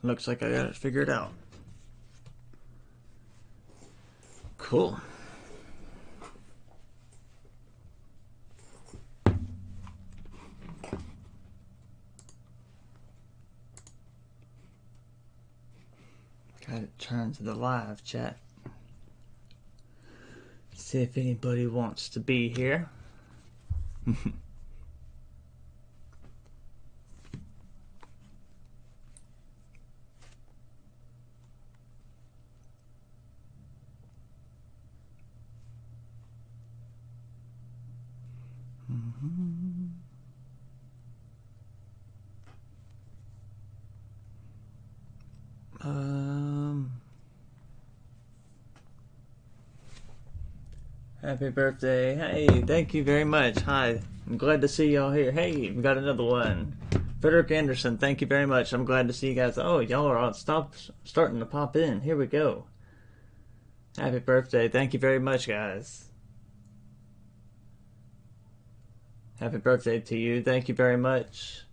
Looks like I got it figured out. Cool. Got it turned to the live chat. See if anybody wants to be here. Happy birthday. Hey, thank you very much. Hi, I'm glad to see y'all here. Hey, we got another one. Frederick Anderson, thank you very much. I'm glad to see you guys. Oh, y'all are all starting to pop in. Here we go. Happy birthday. Thank you very much, guys. Happy birthday to you. Thank you very much.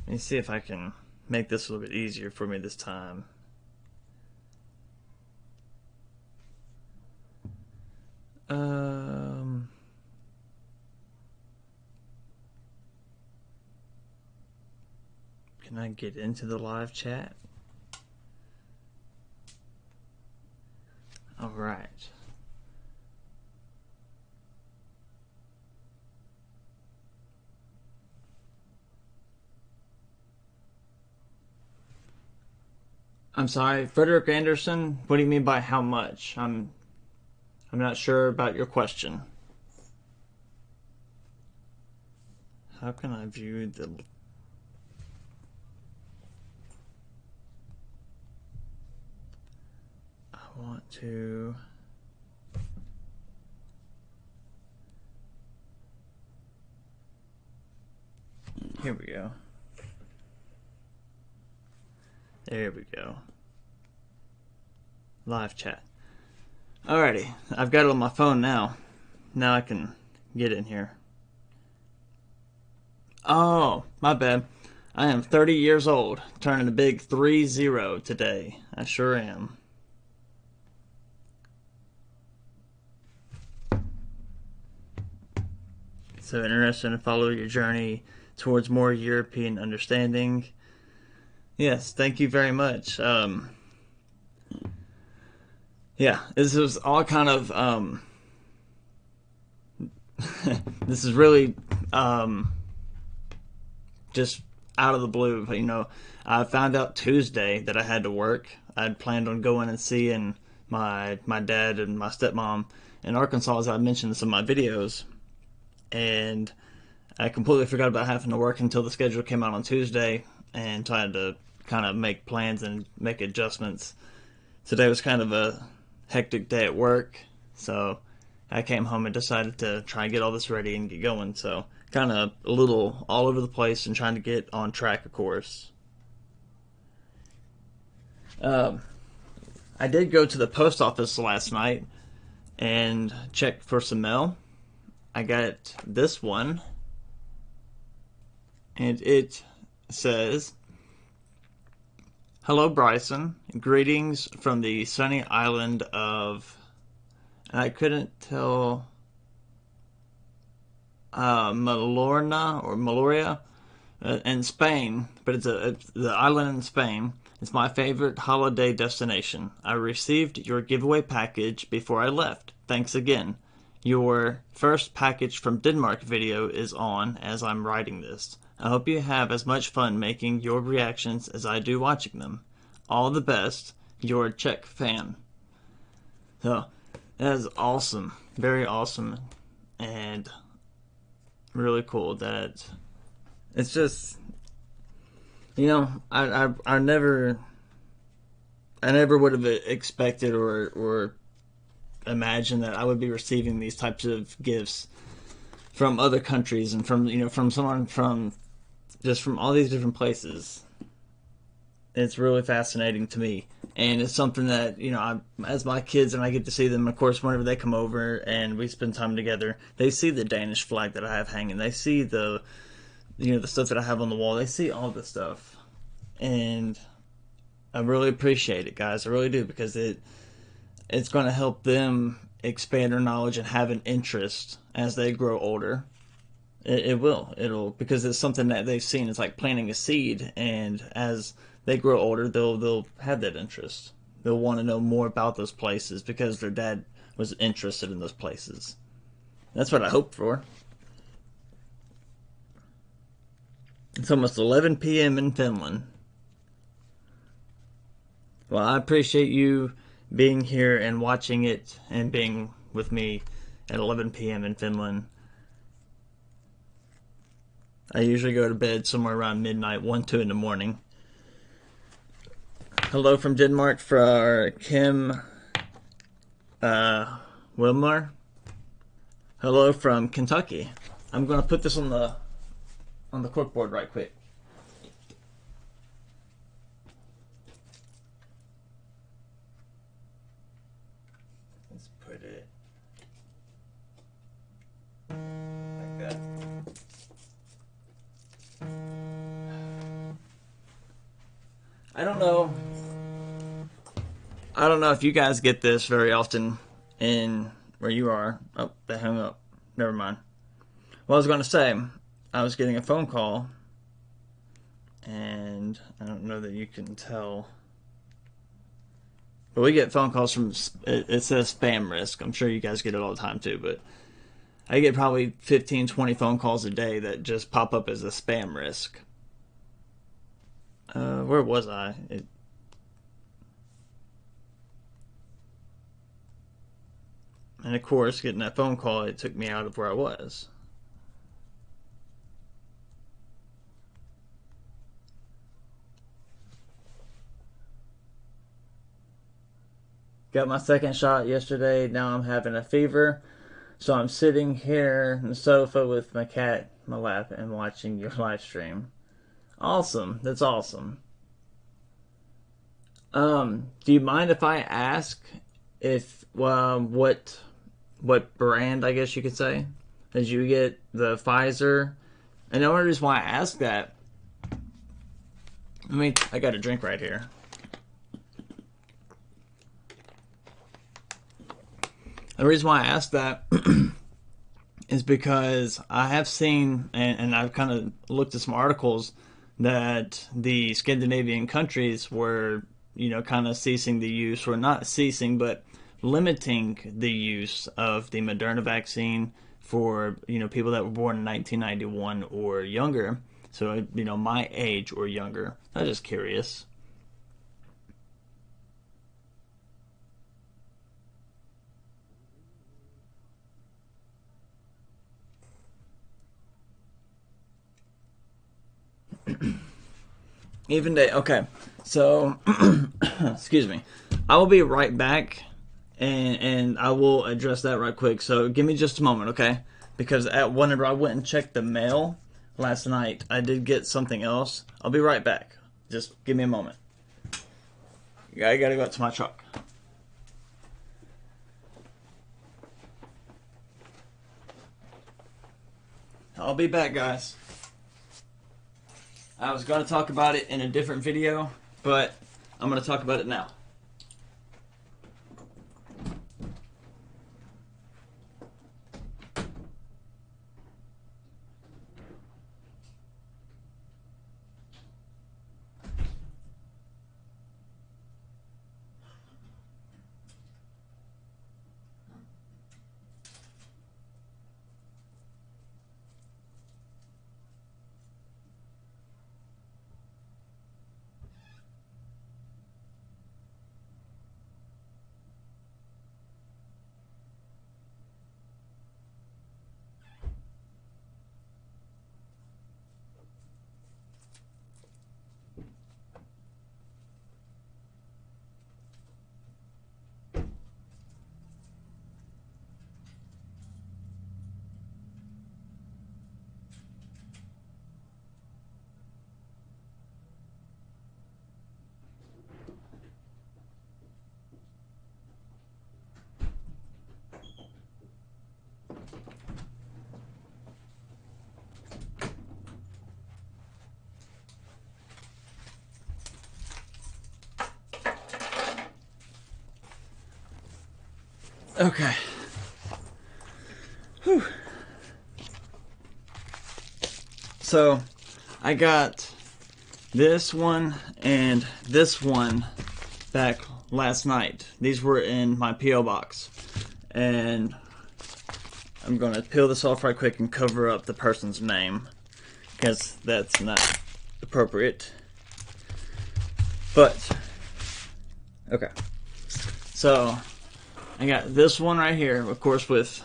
Let me see if I can make this a little bit easier for me this time. Can I get into the live chat? All right. I'm sorry, Frederick Anderson. What do you mean by how much? I'm not sure about your question. How can I view the... I want to... Here we go. There we go. Live chat. Alrighty, I've got it on my phone now. Now I can get in here. Oh, my bad. I am 30 years old, turning a big 30 today. I sure am. So interested to follow your journey towards more European understanding. Yes, thank you very much. Yeah, this was all kind of, this is really, just out of the blue. You know, I found out Tuesday that I had to work. I'd planned on going and seeing my dad and my stepmom in Arkansas, as I mentioned in some of my videos. And I completely forgot about having to work until the schedule came out on Tuesday, and so I had to kind of make plans and make adjustments. Today was kind of a hectic day at work, so I came home and decided to try and get all this ready and get going. So kind of a little all over the place and trying to get on track, of course. I did go to the post office last night and check for some mail. I got this one, and it says, "Hello, Bryson. Greetings from the sunny island of," and I couldn't tell, Maloria in Spain, but it's the island in Spain. It's my favorite holiday destination. I received your giveaway package before I left. Thanks again. Your first package from Denmark video is on as I'm writing this. I hope you have as much fun making your reactions as I do watching them. All the best, your Czech fan." So, that is awesome. Very awesome. And really cool that it's just, you know, I never would have expected or imagined that I would be receiving these types of gifts from other countries and from, you know, from someone from all these different places. It's really fascinating to me, and it's something that, you know, as my kids and I get to see them, of course, whenever they come over and we spend time together, they see the Danish flag that I have hanging. They see the the stuff that I have on the wall. They see all this stuff, and I really appreciate it, guys. I really do, because it's going to help them expand their knowledge and have an interest as they grow older. It will. It'll, because it's something that they've seen. It's like planting a seed, and as they grow older, they'll have that interest. They'll want to know more about those places because their dad was interested in those places. That's what I hope for. It's almost 11 p.m. in Finland. Well, I appreciate you being here and watching it and being with me at 11 p.m. in Finland. I usually go to bed somewhere around midnight, 1, 2 in the morning. Hello from Denmark for Kim Wilmar. Hello from Kentucky. I'm going to put this on the corkboard right quick. Let's put it like that. I don't know if you guys get this very often in where you are. Oh, they hung up. Never mind. Well, I was going to say, I was getting a phone call, and I don't know that you can tell, but we get phone calls from, it says spam risk. I'm sure you guys get it all the time too, but I get probably 15, 20 phone calls a day that just pop up as a spam risk. Where was I? And of course, getting that phone call, it took me out of where I was. Got my second shot yesterday. Now I'm having a fever. So I'm sitting here on the sofa with my cat in my lap and watching your live stream. Awesome. That's awesome. Do you mind if I ask if what brand, I guess you could say, did you get the Pfizer? And the only reason why I ask that, I got a drink right here. The reason why I ask that is because I have seen, and I've kind of looked at some articles, that the Scandinavian countries were, kind of ceasing the use, or not ceasing, but limiting the use of the Moderna vaccine for, people that were born in 1991 or younger. So, my age or younger. I'm just curious. Even day. Okay. So, excuse me. I will be right back, and I will address that right quick. So give me just a moment, okay? Because whenever I went and checked the mail last night, I did get something else. I'll be right back. Just give me a moment. I gotta go out to my truck. I'll be back, guys. I was going to talk about it in a different video, but I'm going to talk about it now. Okay. Whew. So, I got this one and this one back last night. These were in my P.O. box. And I'm going to peel this off right quick and cover up the person's name, because that's not appropriate. But, okay. So, I got this one right here, of course, with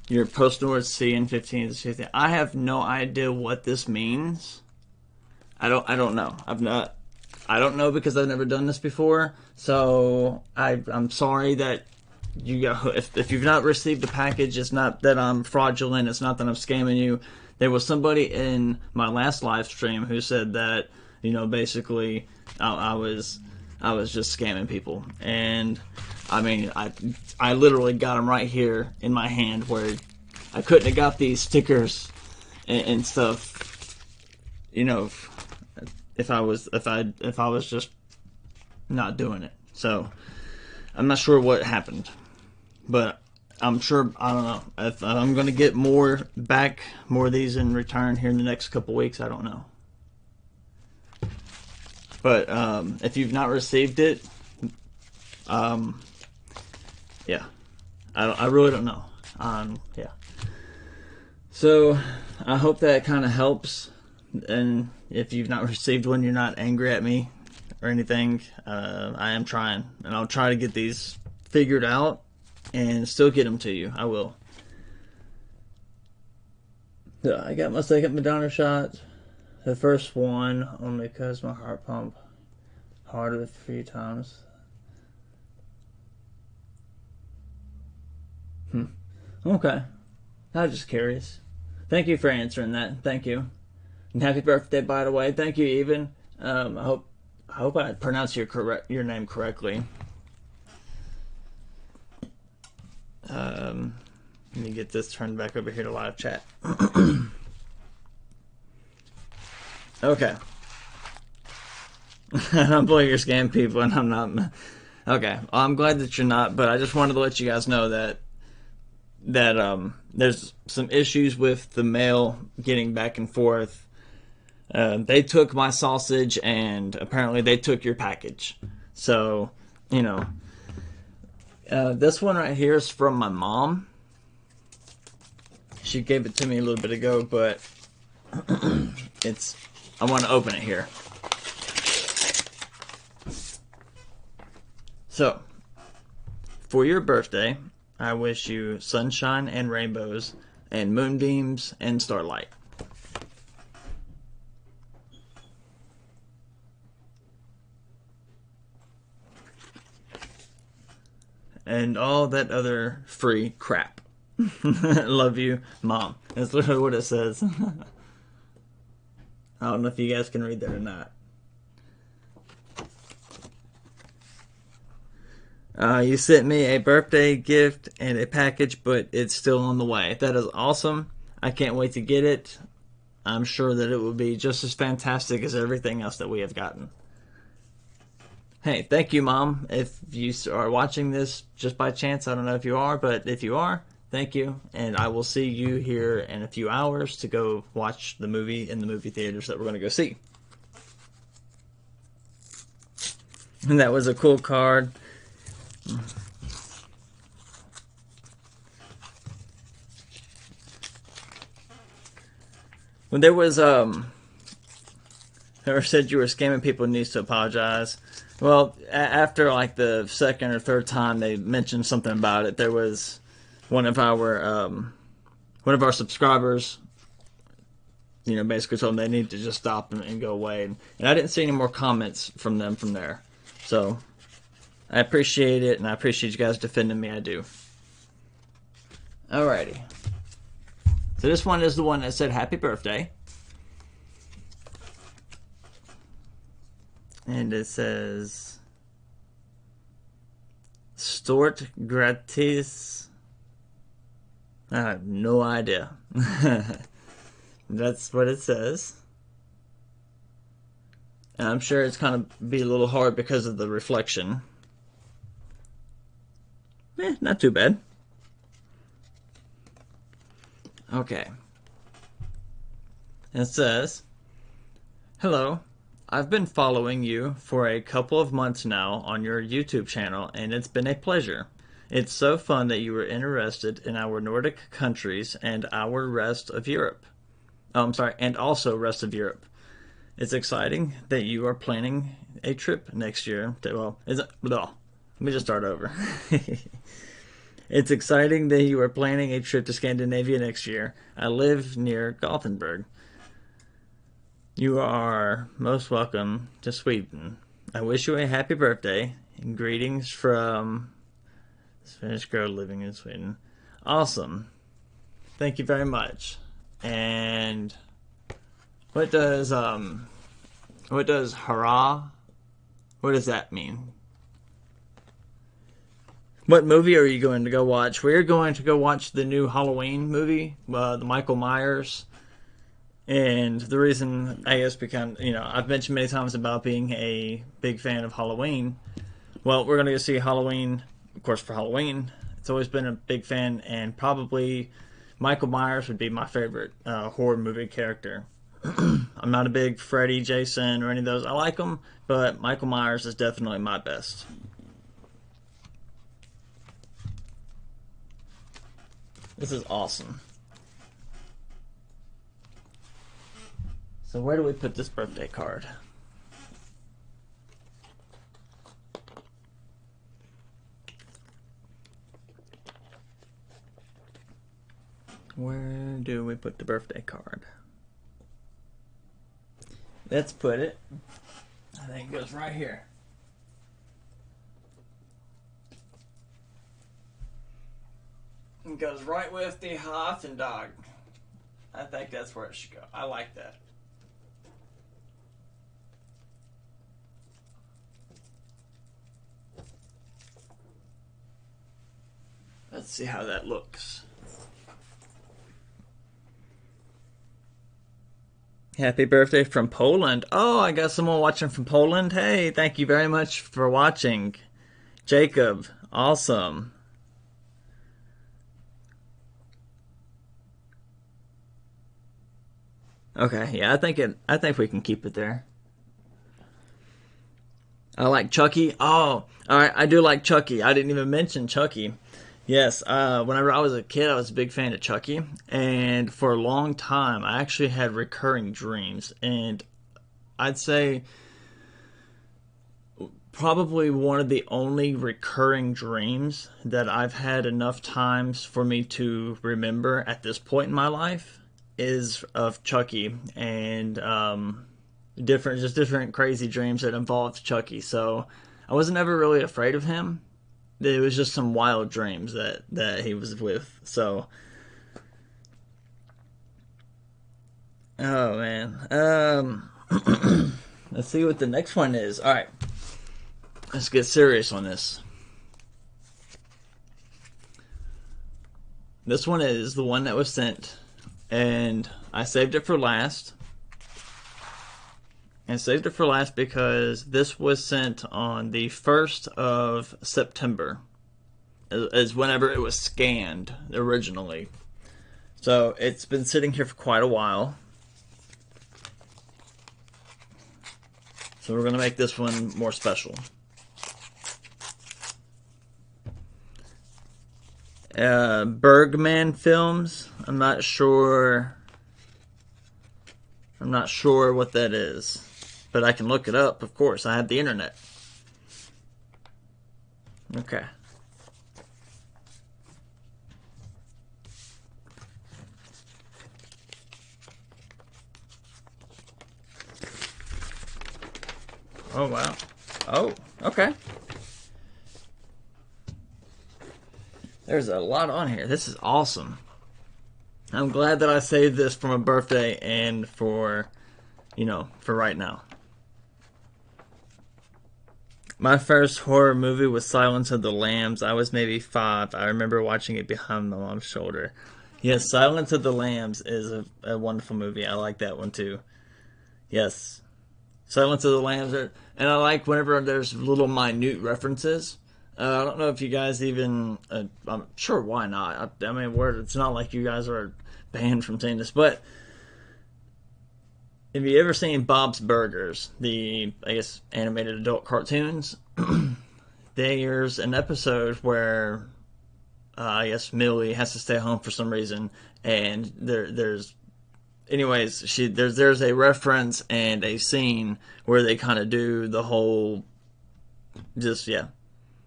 your post-Nord C and 15 to 15. I have no idea what this means. I don't know. I don't know because I've never done this before. So I'm sorry that if you've not received the package, it's not that I'm fraudulent. It's not that I'm scamming you. There was somebody in my last live stream who said that, basically I was just scamming people. And I mean, I literally got them right here in my hand, where I couldn't have got these stickers and stuff, if I was just not doing it. So I'm not sure what happened, but I'm sure, I don't know if I'm gonna get more of these in return here in the next couple weeks. I don't know, but if you've not received it, yeah, I really don't know. Yeah. So I hope that kind of helps. And if you've not received one, you're not angry at me or anything. I am trying, and I'll try to get these figured out and still get them to you. I will. So I got my second Madonna shot. The first one only because my heart pumped harder a few times. Okay. I was just curious. Thank you for answering that. Thank you. And happy birthday, by the way. Thank you, Even. I hope I pronounced your name correctly. Let me get this turned back over here to live chat. Okay. I don't believe you're scamming people, and I'm not. Okay, well, I'm glad that you're not, but I just wanted to let you guys know that there's some issues with the mail getting back and forth. They took my sausage, and apparently they took your package. So, this one right here is from my mom. She gave it to me a little bit ago, but I want to open it here. So, for your birthday, I wish you sunshine and rainbows and moonbeams and starlight. And all that other free crap. Love you, Mom. That's literally what it says. I don't know if you guys can read that or not. You sent me a birthday gift and a package, but it's still on the way. That is awesome. I can't wait to get it. I'm sure that it will be just as fantastic as everything else that we have gotten. Hey, thank you, Mom. If you are watching this just by chance, I don't know if you are, but if you are, thank you. And I will see you here in a few hours to go watch the movie in the movie theaters that we're going to go see. And that was a cool card. When there was whoever said you were scamming people needs to apologize. Well, after like the second or third time they mentioned something about it, there was one of our subscribers, basically told them they need to just stop and go away. And I didn't see any more comments from them from there. So I appreciate it, and I appreciate you guys defending me. I do. Alrighty. So this one is the one that said happy birthday. And it says Stort gratis. I have no idea. That's what it says. And I'm sure it's kind of be a little hard because of the reflection. Not too bad. Okay. It says, hello, I've been following you for a couple of months now on your YouTube channel, and it's been a pleasure. It's so fun that you were interested in our Nordic countries and our rest of Europe. Oh, I'm sorry, and also rest of Europe. It's exciting that you are planning a trip next year. Let me just start over. It's exciting that you are planning a trip to Scandinavia next year. I live near Gothenburg. You are most welcome to Sweden. I wish you a happy birthday and greetings from this Finnish girl living in Sweden. Awesome. Thank you very much. And what does hurrah? What does that mean? What movie are you going to go watch? We're going to go watch the new Halloween movie, the Michael Myers. And the reason, I guess, because, I've mentioned many times about being a big fan of Halloween. Well, we're going to go see Halloween, of course, for Halloween. It's always been a big fan, and probably Michael Myers would be my favorite horror movie character. I'm not a big Freddy, Jason, or any of those. I like them, but Michael Myers is definitely my best. This is awesome. So where do we put this birthday card? Where do we put the birthday card? Let's put it, I think it goes right here. It goes right with the Hafendog. I think that's where it should go. I like that. Let's see how that looks. Happy birthday from Poland. Oh, I got someone watching from Poland. Hey, thank you very much for watching. Jacob, awesome. Okay, yeah, I think we can keep it there. I like Chucky. Oh, all right, I do like Chucky. I didn't even mention Chucky. Yes, whenever I was a kid, I was a big fan of Chucky, and for a long time, I actually had recurring dreams, and I'd say probably one of the only recurring dreams that I've had enough times for me to remember at this point in my life is of Chucky, and different crazy dreams that involved Chucky. So I wasn't ever really afraid of him. It was just some wild dreams that he was with. So, oh man, let's see what the next one is. All right, let's get serious on this. This one is the one that was sent, and I saved it for last. And saved it for last because this was sent on the 1st of September, as whenever it was scanned originally. So it's been sitting here for quite a while. So we're going to make this one more special. Bergman Films. I'm not sure what that is. But I can look it up, of course. I have the internet. Okay. Oh, wow. Oh, okay. There's a lot on here. This is awesome. I'm glad that I saved this for my birthday and for right now. My first horror movie was Silence of the Lambs. I was maybe 5. I remember watching it behind my mom's shoulder. Yes, Silence of the Lambs is a wonderful movie. I like that one too. Yes. Silence of the Lambs. And I like whenever there's little minute references. I don't know if you guys even. I'm sure why not. I mean, it's not like you guys are banned from seeing this, but have you ever seen Bob's Burgers, the I guess animated adult cartoons? There's an episode where I guess Millie has to stay home for some reason, and there's anyways there's a reference and a scene where they kind of do the whole just yeah.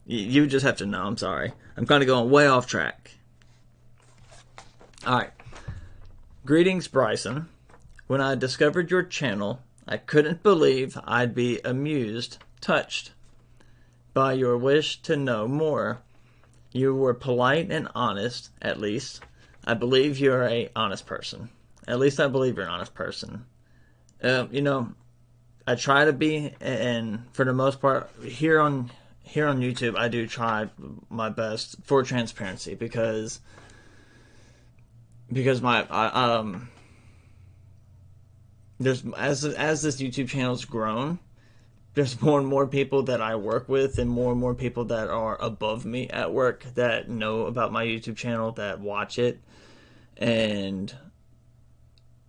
You just have to know. I'm sorry. I'm kind of going way off track. All right. Greetings, Bryson. When I discovered your channel, I couldn't believe I'd be amused, touched by your wish to know more. You were polite and honest, at least. I believe you're an honest person. At least I believe you're an honest person. You know, I try to be, and for the most part, here on YouTube, I do try my best for transparency because there's as this YouTube channel's grown, there's more and more people that I work with and more people that are above me at work that know about my YouTube channel, that watch it. And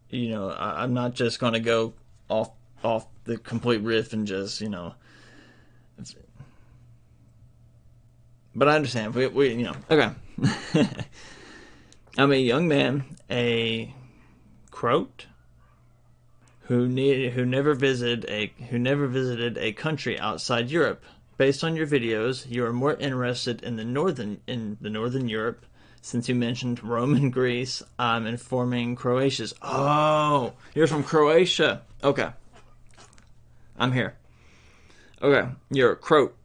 you know, I'm not just going to go off the complete riff and just, you know, but I understand. We you know, okay. I'm a young man, a croat who never visited a country outside Europe. Based on your videos, you are more interested in the northern Europe. Since you mentioned Rome and Greece, I'm informing Croatia's. Oh, you're from Croatia. Okay, I'm here. Okay, you're a croat.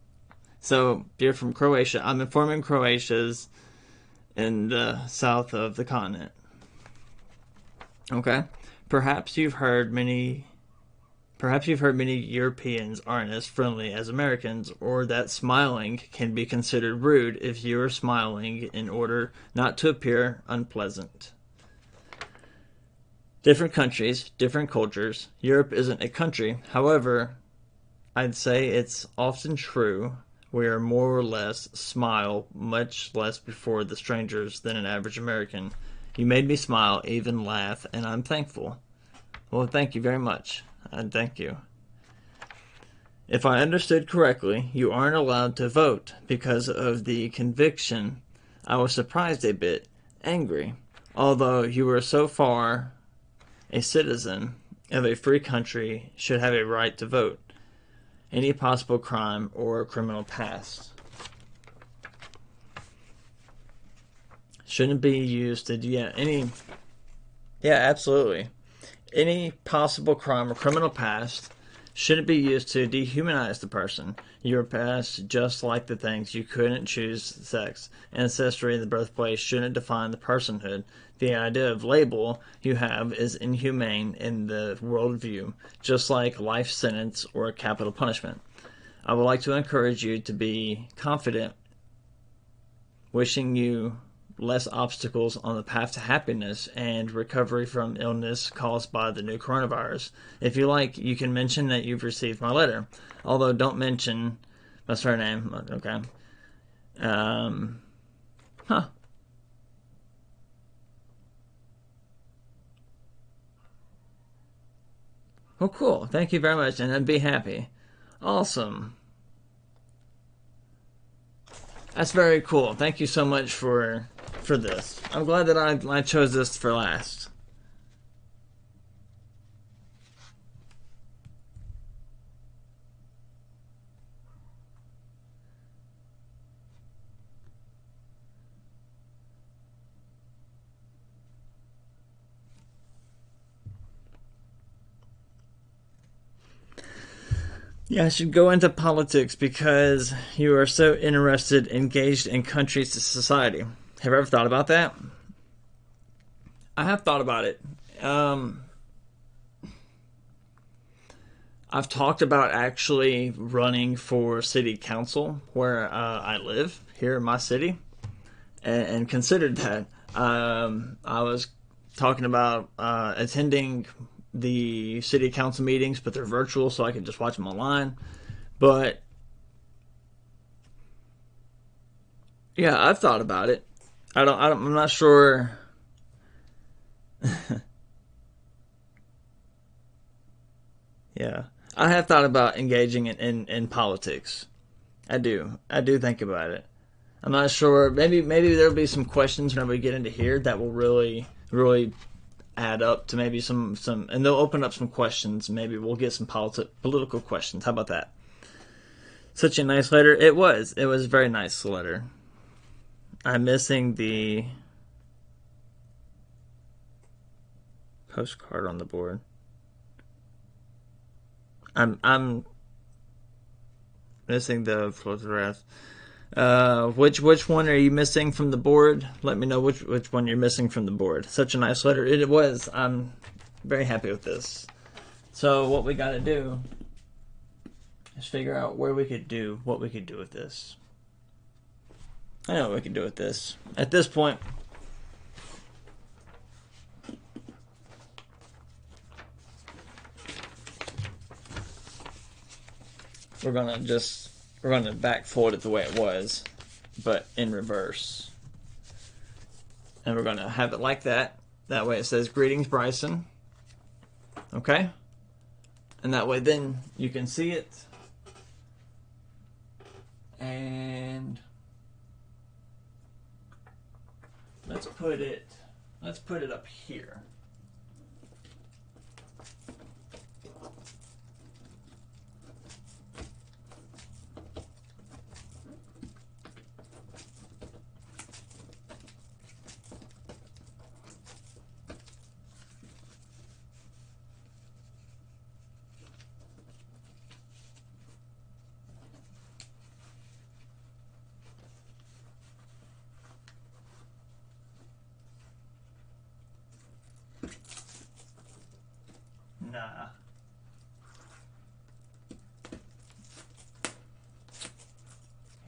So you're from Croatia. I'm informing Croatia's in the south of the continent. Okay. Perhaps you've heard many Europeans aren't as friendly as Americans, or that smiling can be considered rude if you are smiling in order not to appear unpleasant. Different countries, different cultures. Europe isn't a country. However, I'd say it's often true we are more or less smile much less before the strangers than an average American. You made me smile, even laugh, and I'm thankful. Well, thank you very much. Thank you. If I understood correctly, you aren't allowed to vote because of the conviction. I was surprised a bit, angry. Although you were so far a citizen of a free country should have a right to vote. Any possible crime or criminal past shouldn't be used to absolutely. Any possible crime or criminal past shouldn't be used to dehumanize the person. Your past, just like the things you couldn't choose sex, ancestry, and the birthplace shouldn't define the personhood. The idea of label you have is inhumane in the worldview, just like life sentence or capital punishment. I would like to encourage you to be confident, wishing you less obstacles on the path to happiness and recovery from illness caused by the new coronavirus. If you like, you can mention that you've received my letter, although don't mention my surname. Okay. Well, cool. Thank you very much, and be happy. Awesome. That's very cool. Thank you so much for this. I'm glad that I chose this for last. Yeah, I should go into politics because you are so interested, engaged in countries to society. Have you ever thought about that? I have thought about it. I've talked about actually running for city council where I live here in my city, and considered that. I was talking about attending the city council meetings, but they're virtual, so I can just watch them online. But Yeah, I've thought about it. I'm not sure. Yeah, I have thought about engaging in politics. I do think about it. I'm not sure. Maybe there'll be some questions whenever we get into here that will really add up to maybe some, and they'll open up some questions. Maybe we'll get some political questions. How about that? Such a nice letter. It was. It was a very nice letter. I'm missing the postcard on the board. I'm missing the photograph. Which one are you missing from the board? Let me know which one you're missing from the board. Such a nice letter. It was. I'm very happy with this. So what we got to do is figure out what we could do with this. I know what we could do with this. At this point, we're gonna back fold it the way it was, but in reverse. And we're gonna have it like that. That way it says greetings, Bryson. Okay? And that way then you can see it. And let's put it up here. Nah.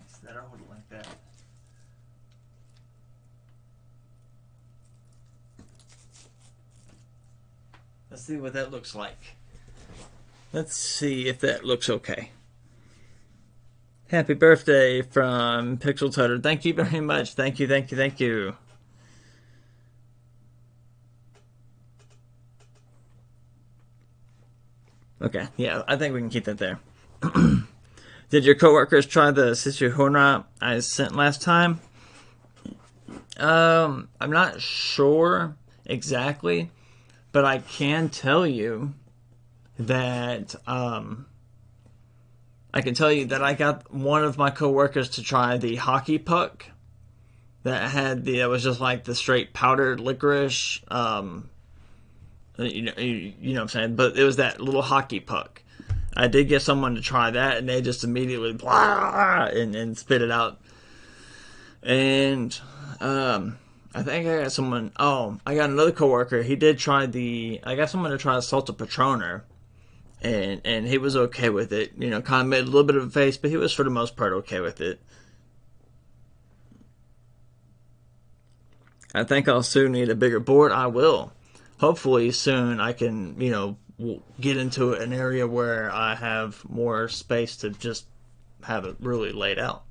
Instead, I hold it like that. Let's see what that looks like. Let's see if that looks okay. Happy birthday from Pixel Tutter. Thank you very much. Thank you, thank you, thank you. Okay, yeah, I think we can keep that there. Did your coworkers try the Sishuhona I sent last time? I'm not sure exactly, but I can tell you that I got one of my coworkers to try the hockey puck that was just like the straight powdered licorice. You know what I'm saying? But it was that little hockey puck. I did get someone to try that, and they just immediately blah and spit it out. And I think I got someone. Oh, I got another coworker. He did try I got someone to try the Salta Patroner, and he was okay with it. You know, kind of made a little bit of a face, but he was for the most part okay with it. I think I'll soon need a bigger board. I will. Hopefully soon I can, get into an area where I have more space to just have it really laid out.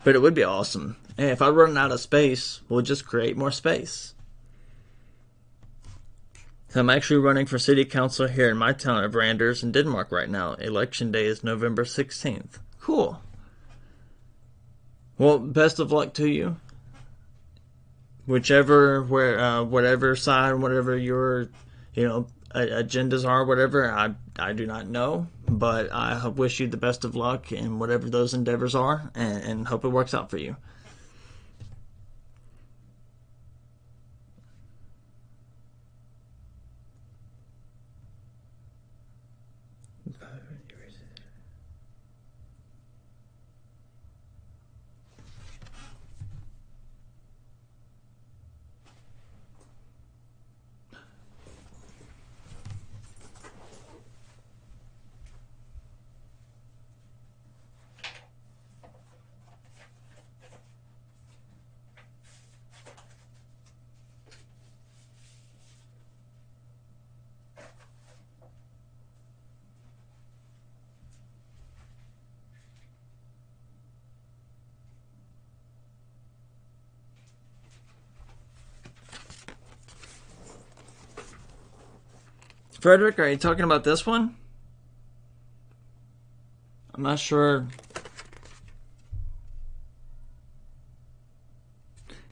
But it would be awesome. And if I run out of space, we'll just create more space. So I'm actually running for city council here in my town of Randers in Denmark right now. Election day is November 16th. Cool. Well, best of luck to you. Whatever side, whatever your, agendas are, whatever, I do not know, but I wish you the best of luck in whatever those endeavors are, and hope it works out for you. Frederick, are you talking about this one? I'm not sure.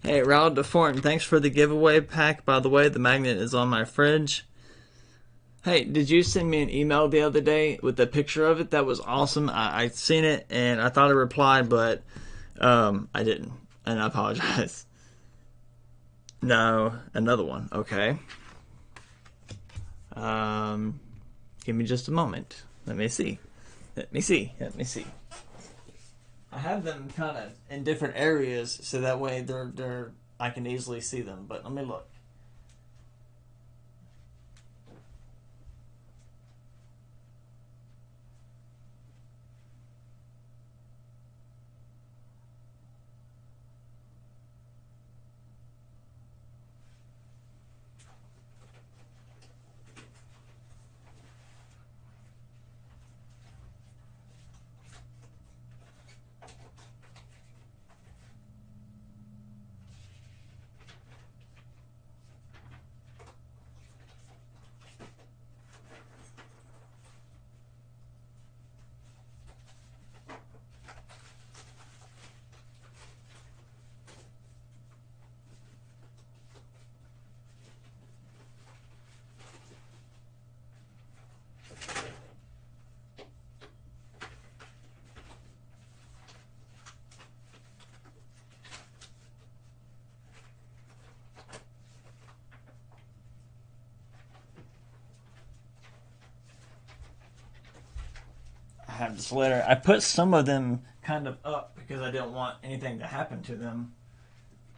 Hey, Raul DeFortin, thanks for the giveaway pack. By the way, the magnet is on my fridge. Hey, did you send me an email the other day with a picture of it? That was awesome. I seen it and I thought I replied, but I didn't. And I apologize. No, another one. Okay. Give me just a moment. Let me see. Let me see. I have them kind of in different areas, so that way I can easily see them. But let me look. I have this letter. I put some of them kind of up because I didn't want anything to happen to them,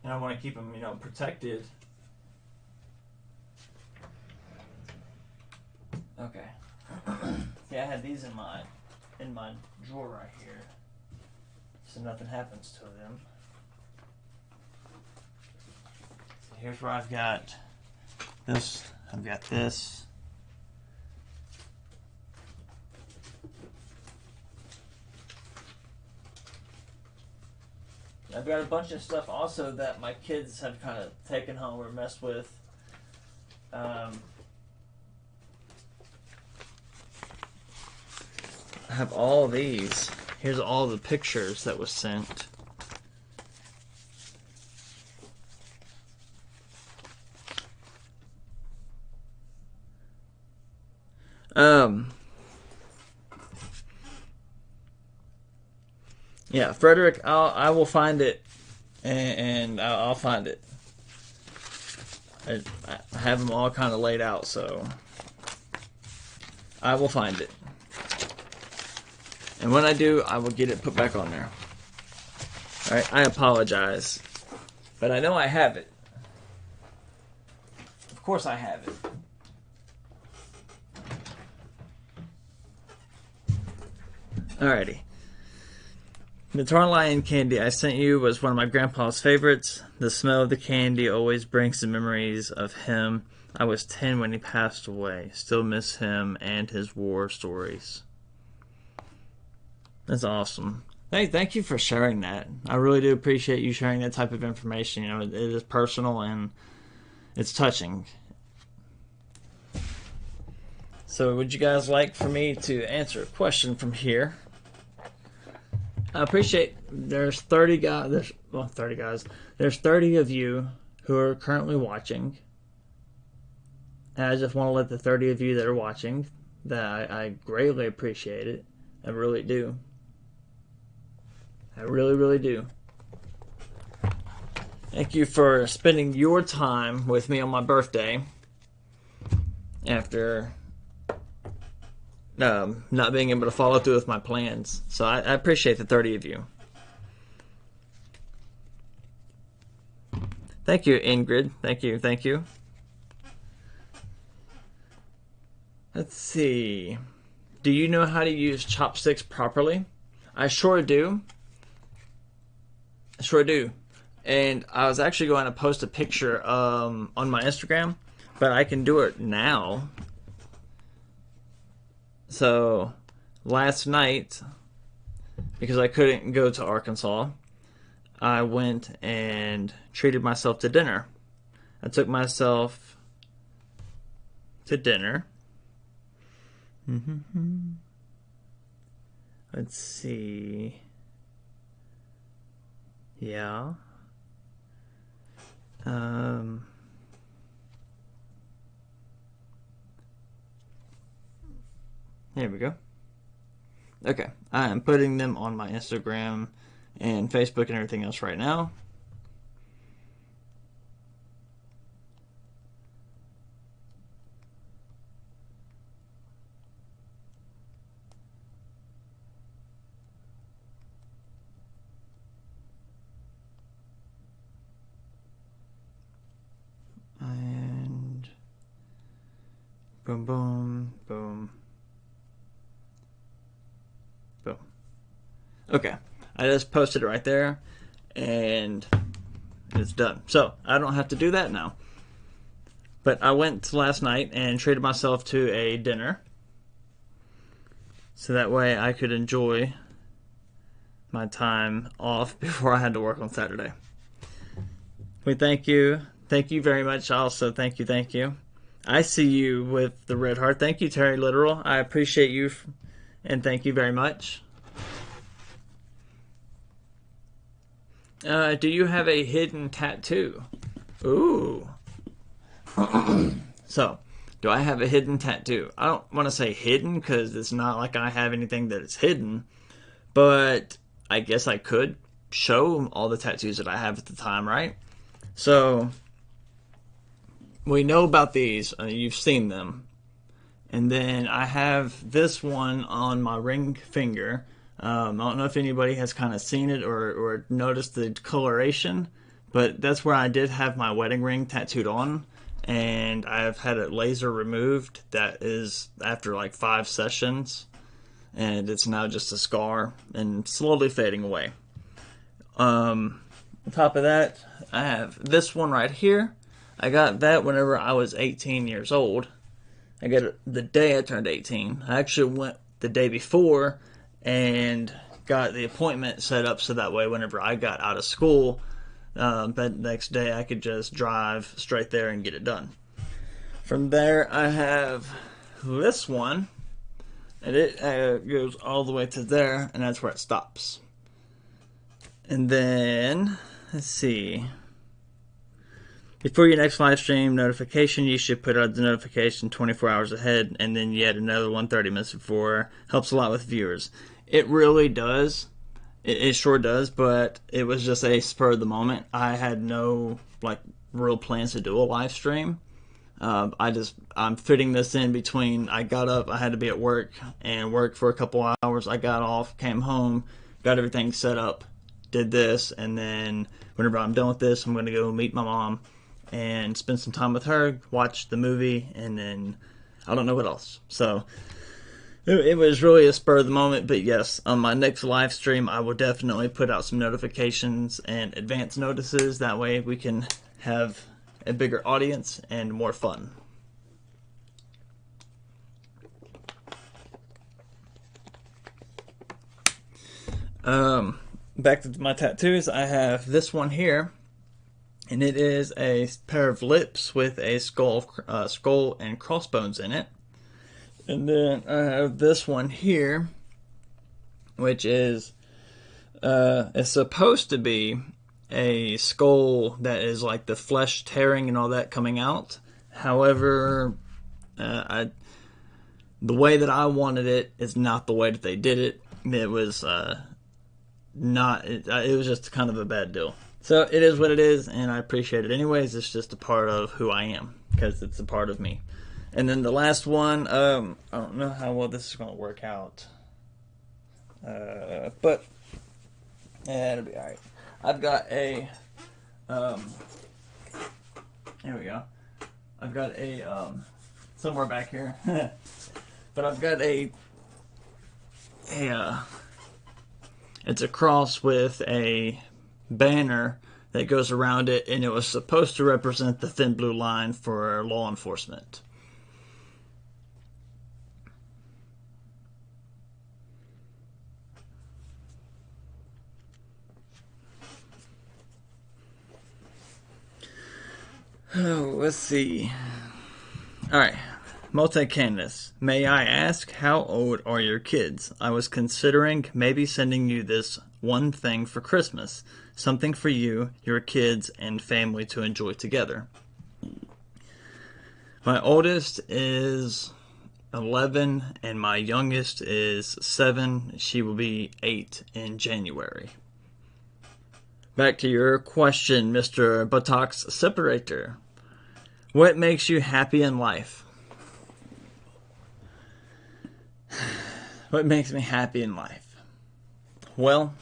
and I want to keep them, protected. Okay. Yeah, I had these in my drawer right here, so nothing happens to them. So here's where I've got this. I've got this. I've got a bunch of stuff also that my kids have kind of taken home or messed with. I have all these. Here's all the pictures that was sent. Yeah, Frederick, I will find it, and I'll find it. I have them all kind of laid out, so I will find it. And when I do, I will get it put back on there. All right, I apologize, but I know I have it. Of course I have it. Alrighty. The Torn Lion candy I sent you was one of my grandpa's favorites. The smell of the candy always brings the memories of him. I was 10 when he passed away. Still miss him and his war stories. That's awesome. Thank you for sharing that. I really do appreciate you sharing that type of information. It is personal and it's touching. So would you guys like for me to answer a question from here? I appreciate there's 30 guys. There's 30 of you who are currently watching. And I just want to let the 30 of you that are watching that I greatly appreciate it. I really do. I really, really do. Thank you for spending your time with me on my birthday after not being able to follow through with my plans. So I appreciate the 30 of you. Thank you, Ingrid. Thank you. Let's see. Do you know how to use chopsticks properly? I sure do. And I was actually going to post a picture on my Instagram, but I can do it now. So last night, because I couldn't go to Arkansas, I went and treated myself to dinner. I took myself to dinner, Let's see. Yeah. There we go. Okay, I am putting them on my Instagram and Facebook and everything else right now. And boom, boom, boom, boom. Okay, I just posted it right there, and it's done. So I don't have to do that now. But I went last night and treated myself to a dinner, so that way I could enjoy my time off before I had to work on Saturday. We thank you. Thank you very much. Also, thank you. I see you with the red heart. Thank you, Terry Literal. I appreciate you, and thank you very much. Do you have a hidden tattoo? Ooh. So, do I have a hidden tattoo? I don't want to say hidden because it's not like I have anything that is hidden, but I guess I could show all the tattoos that I have at the time, right? So, we know about these. You've seen them. And then I have this one on my ring finger. I don't know if anybody has kind of seen it or noticed the coloration, but that's where I did have my wedding ring tattooed on. And I've had it laser removed. That is after like 5 sessions. And it's now just a scar and slowly fading away. On top of that, I have this one right here. I got that whenever I was 18 years old. I got it the day I turned 18. I actually went the day before and got the appointment set up so that way whenever I got out of school, that next day I could just drive straight there and get it done. From there, I have this one, and it goes all the way to there, and that's where it stops. And then, let's see. Before your next live stream notification, you should put out the notification 24 hours ahead, and then yet another one 30 minutes before. Helps a lot with viewers. It really does. It sure does, but it was just a spur of the moment. I had no real plans to do a live stream. I'm fitting this in between. I got up, I had to be at work, and worked for a couple hours. I got off, came home, got everything set up, did this, and then whenever I'm done with this, I'm going to go meet my mom and spend some time with her, watch the movie, and then I don't know what else. So it was really a spur of the moment, but yes, on my next live stream, I will definitely put out some notifications and advance notices. That way we can have a bigger audience and more fun. Back to my tattoos, I have this one here. And it is a pair of lips with a skull and crossbones in it. And then I have this one here, which is it's supposed to be a skull that is like the flesh tearing and all that coming out. However, the way that I wanted it is not the way that they did it. It was not. It was just kind of a bad deal. So it is what it is, and I appreciate it anyways. It's just a part of who I am, because it's a part of me. And then the last one, I don't know how well this is going to work out. But it'll be alright. I've got a, here we go. I've got a, somewhere back here. But I've got it's a cross with a banner that goes around it, and it was supposed to represent the thin blue line for law enforcement. Oh, let's see. Alright, Multi-Candace, may I ask how old are your kids? I was considering maybe sending you this one thing for Christmas. Something for you, your kids, and family to enjoy together. My oldest is 11 and my youngest is 7. She will be 8 in January. Back to your question, Mr. Buttocks Separator. What makes you happy in life? What makes me happy in life? Well,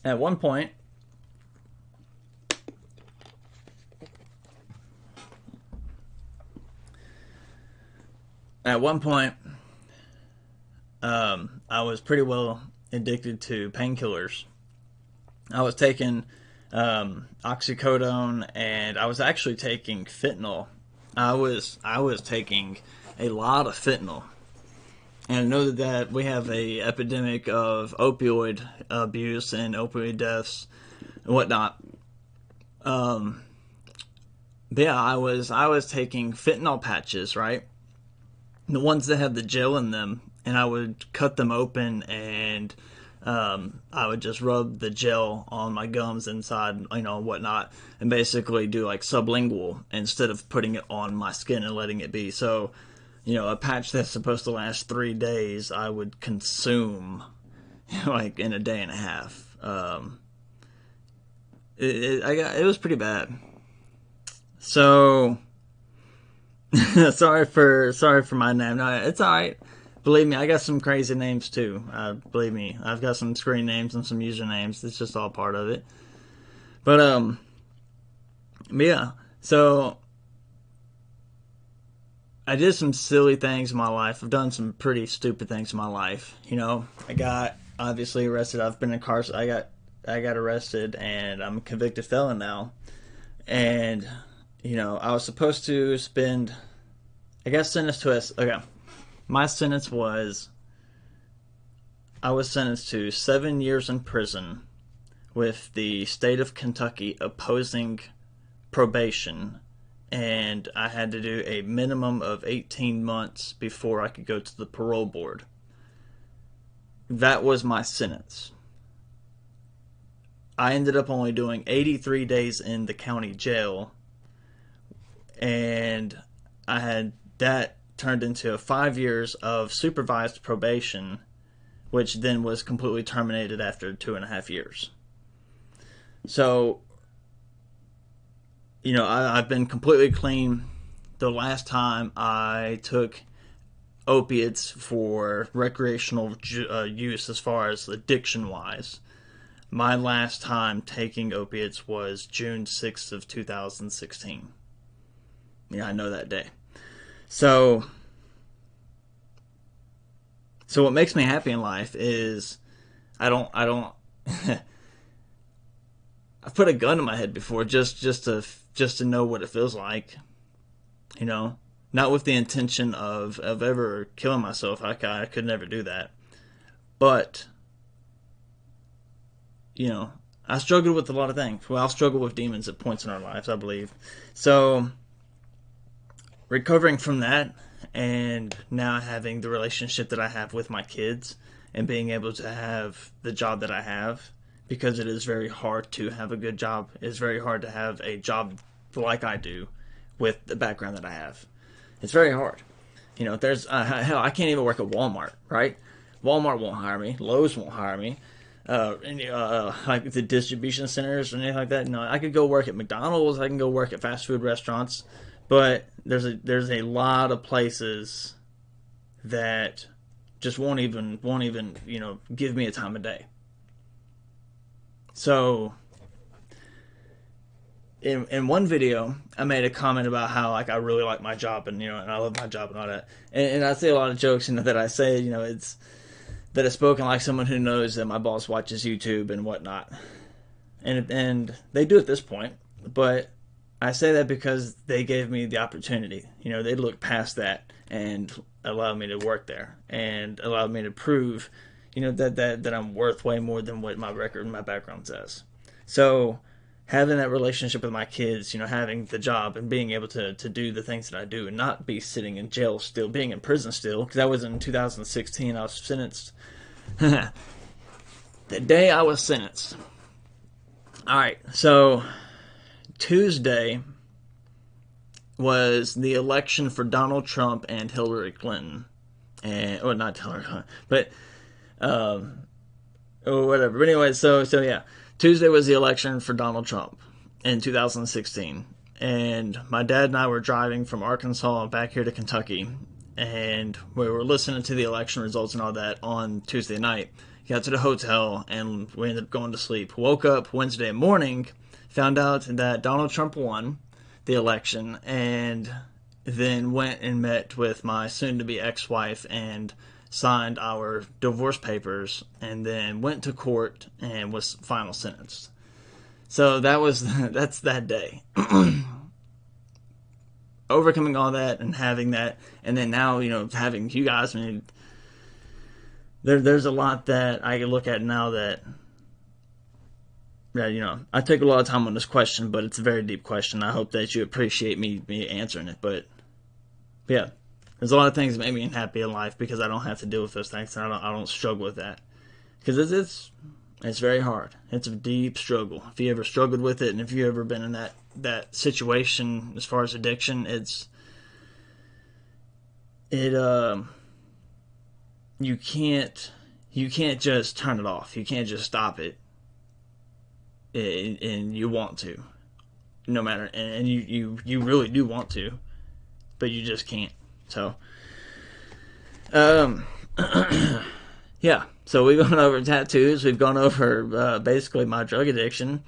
at one point, I was pretty well addicted to painkillers. I was taking oxycodone, and I was actually taking fentanyl. I was taking a lot of fentanyl, and I know that we have a epidemic of opioid abuse and opioid deaths and whatnot. But yeah, I was taking fentanyl patches, right? The ones that have the gel in them, and I would cut them open, and I would just rub the gel on my gums inside, whatnot, and basically do like sublingual instead of putting it on my skin and letting it be. So, a patch that's supposed to last 3 days, I would consume like in a day and a half. It was pretty bad. So, sorry for my name. No, it's all right. Believe me, I got some crazy names too. Believe me, I've got some screen names and some usernames. It's just all part of it. But yeah. So I did some silly things in my life. I've done some pretty stupid things in my life. I got obviously arrested. I've been incarcerated. I got arrested, and I'm a convicted felon now. And I was supposed to spend. I got sentenced to okay. My sentence was, I was sentenced to 7 years in prison with the state of Kentucky opposing probation, and I had to do a minimum of 18 months before I could go to the parole board. That was my sentence. I ended up only doing 83 days in the county jail, and I had that turned into 5 years of supervised probation, which then was completely terminated after 2.5 years. So, I've been completely clean. The last time I took opiates for recreational use, as far as addiction-wise, my last time taking opiates was June 6th of 2016. Yeah, I know that day. So what makes me happy in life is I put a gun to my head before just to know what it feels like, not with the intention of ever killing myself. I could never do that, but I struggled with a lot of things. Well, I'll struggle with demons at points in our lives, I believe. So recovering from that, and now having the relationship that I have with my kids, and being able to have the job that I have, because it is very hard to have a good job. It's very hard to have a job like I do with the background that I have. It's very hard. There's hell, I can't even work at Walmart, right? Walmart won't hire me. Lowe's won't hire me. Like the distribution centers or anything like that. I could go work at McDonald's. I can go work at fast food restaurants. But there's a lot of places that just won't even give me a time of day. So in one video, I made a comment about how I really like my job, and and I love my job and all that. And I say a lot of jokes that I say it's that it's spoken like someone who knows that my boss watches YouTube and whatnot. And they do at this point, but I say that because they gave me the opportunity. They looked past that and allowed me to work there, and allowed me to prove, that I'm worth way more than what my record and my background says. So, having that relationship with my kids, having the job and being able to do the things that I do and not be sitting in jail still, being in prison still, because that was in 2016. I was sentenced. The day I was sentenced. All right, so Tuesday was the election for Donald Trump and Hillary Clinton. And, well, not Hillary Clinton, but, or whatever. But anyway, so yeah. Tuesday was the election for Donald Trump in 2016. And my dad and I were driving from Arkansas back here to Kentucky. And we were listening to the election results and all that on Tuesday night. Got to the hotel and we ended up going to sleep. Woke up Wednesday morning, found out that Donald Trump won the election, and then went and met with my soon-to-be ex-wife and signed our divorce papers, and then went to court and was final sentenced. So that's that day. Overcoming all that and having that, and then now, having you guys, I mean, there's a lot that I can look at now that, I take a lot of time on this question, but it's a very deep question. I hope that you appreciate me answering it, but yeah, there's a lot of things that make me happy in life because I don't have to deal with those things, and I don't struggle with that, because it's very hard. It's a deep struggle. If you ever struggled with it, and if you ever been in that situation as far as addiction, you can't just turn it off. You can't just stop it, and you want to, no matter, and you really do want to, but you just can't. So, yeah. So we've gone over tattoos. We've gone over basically my drug addiction.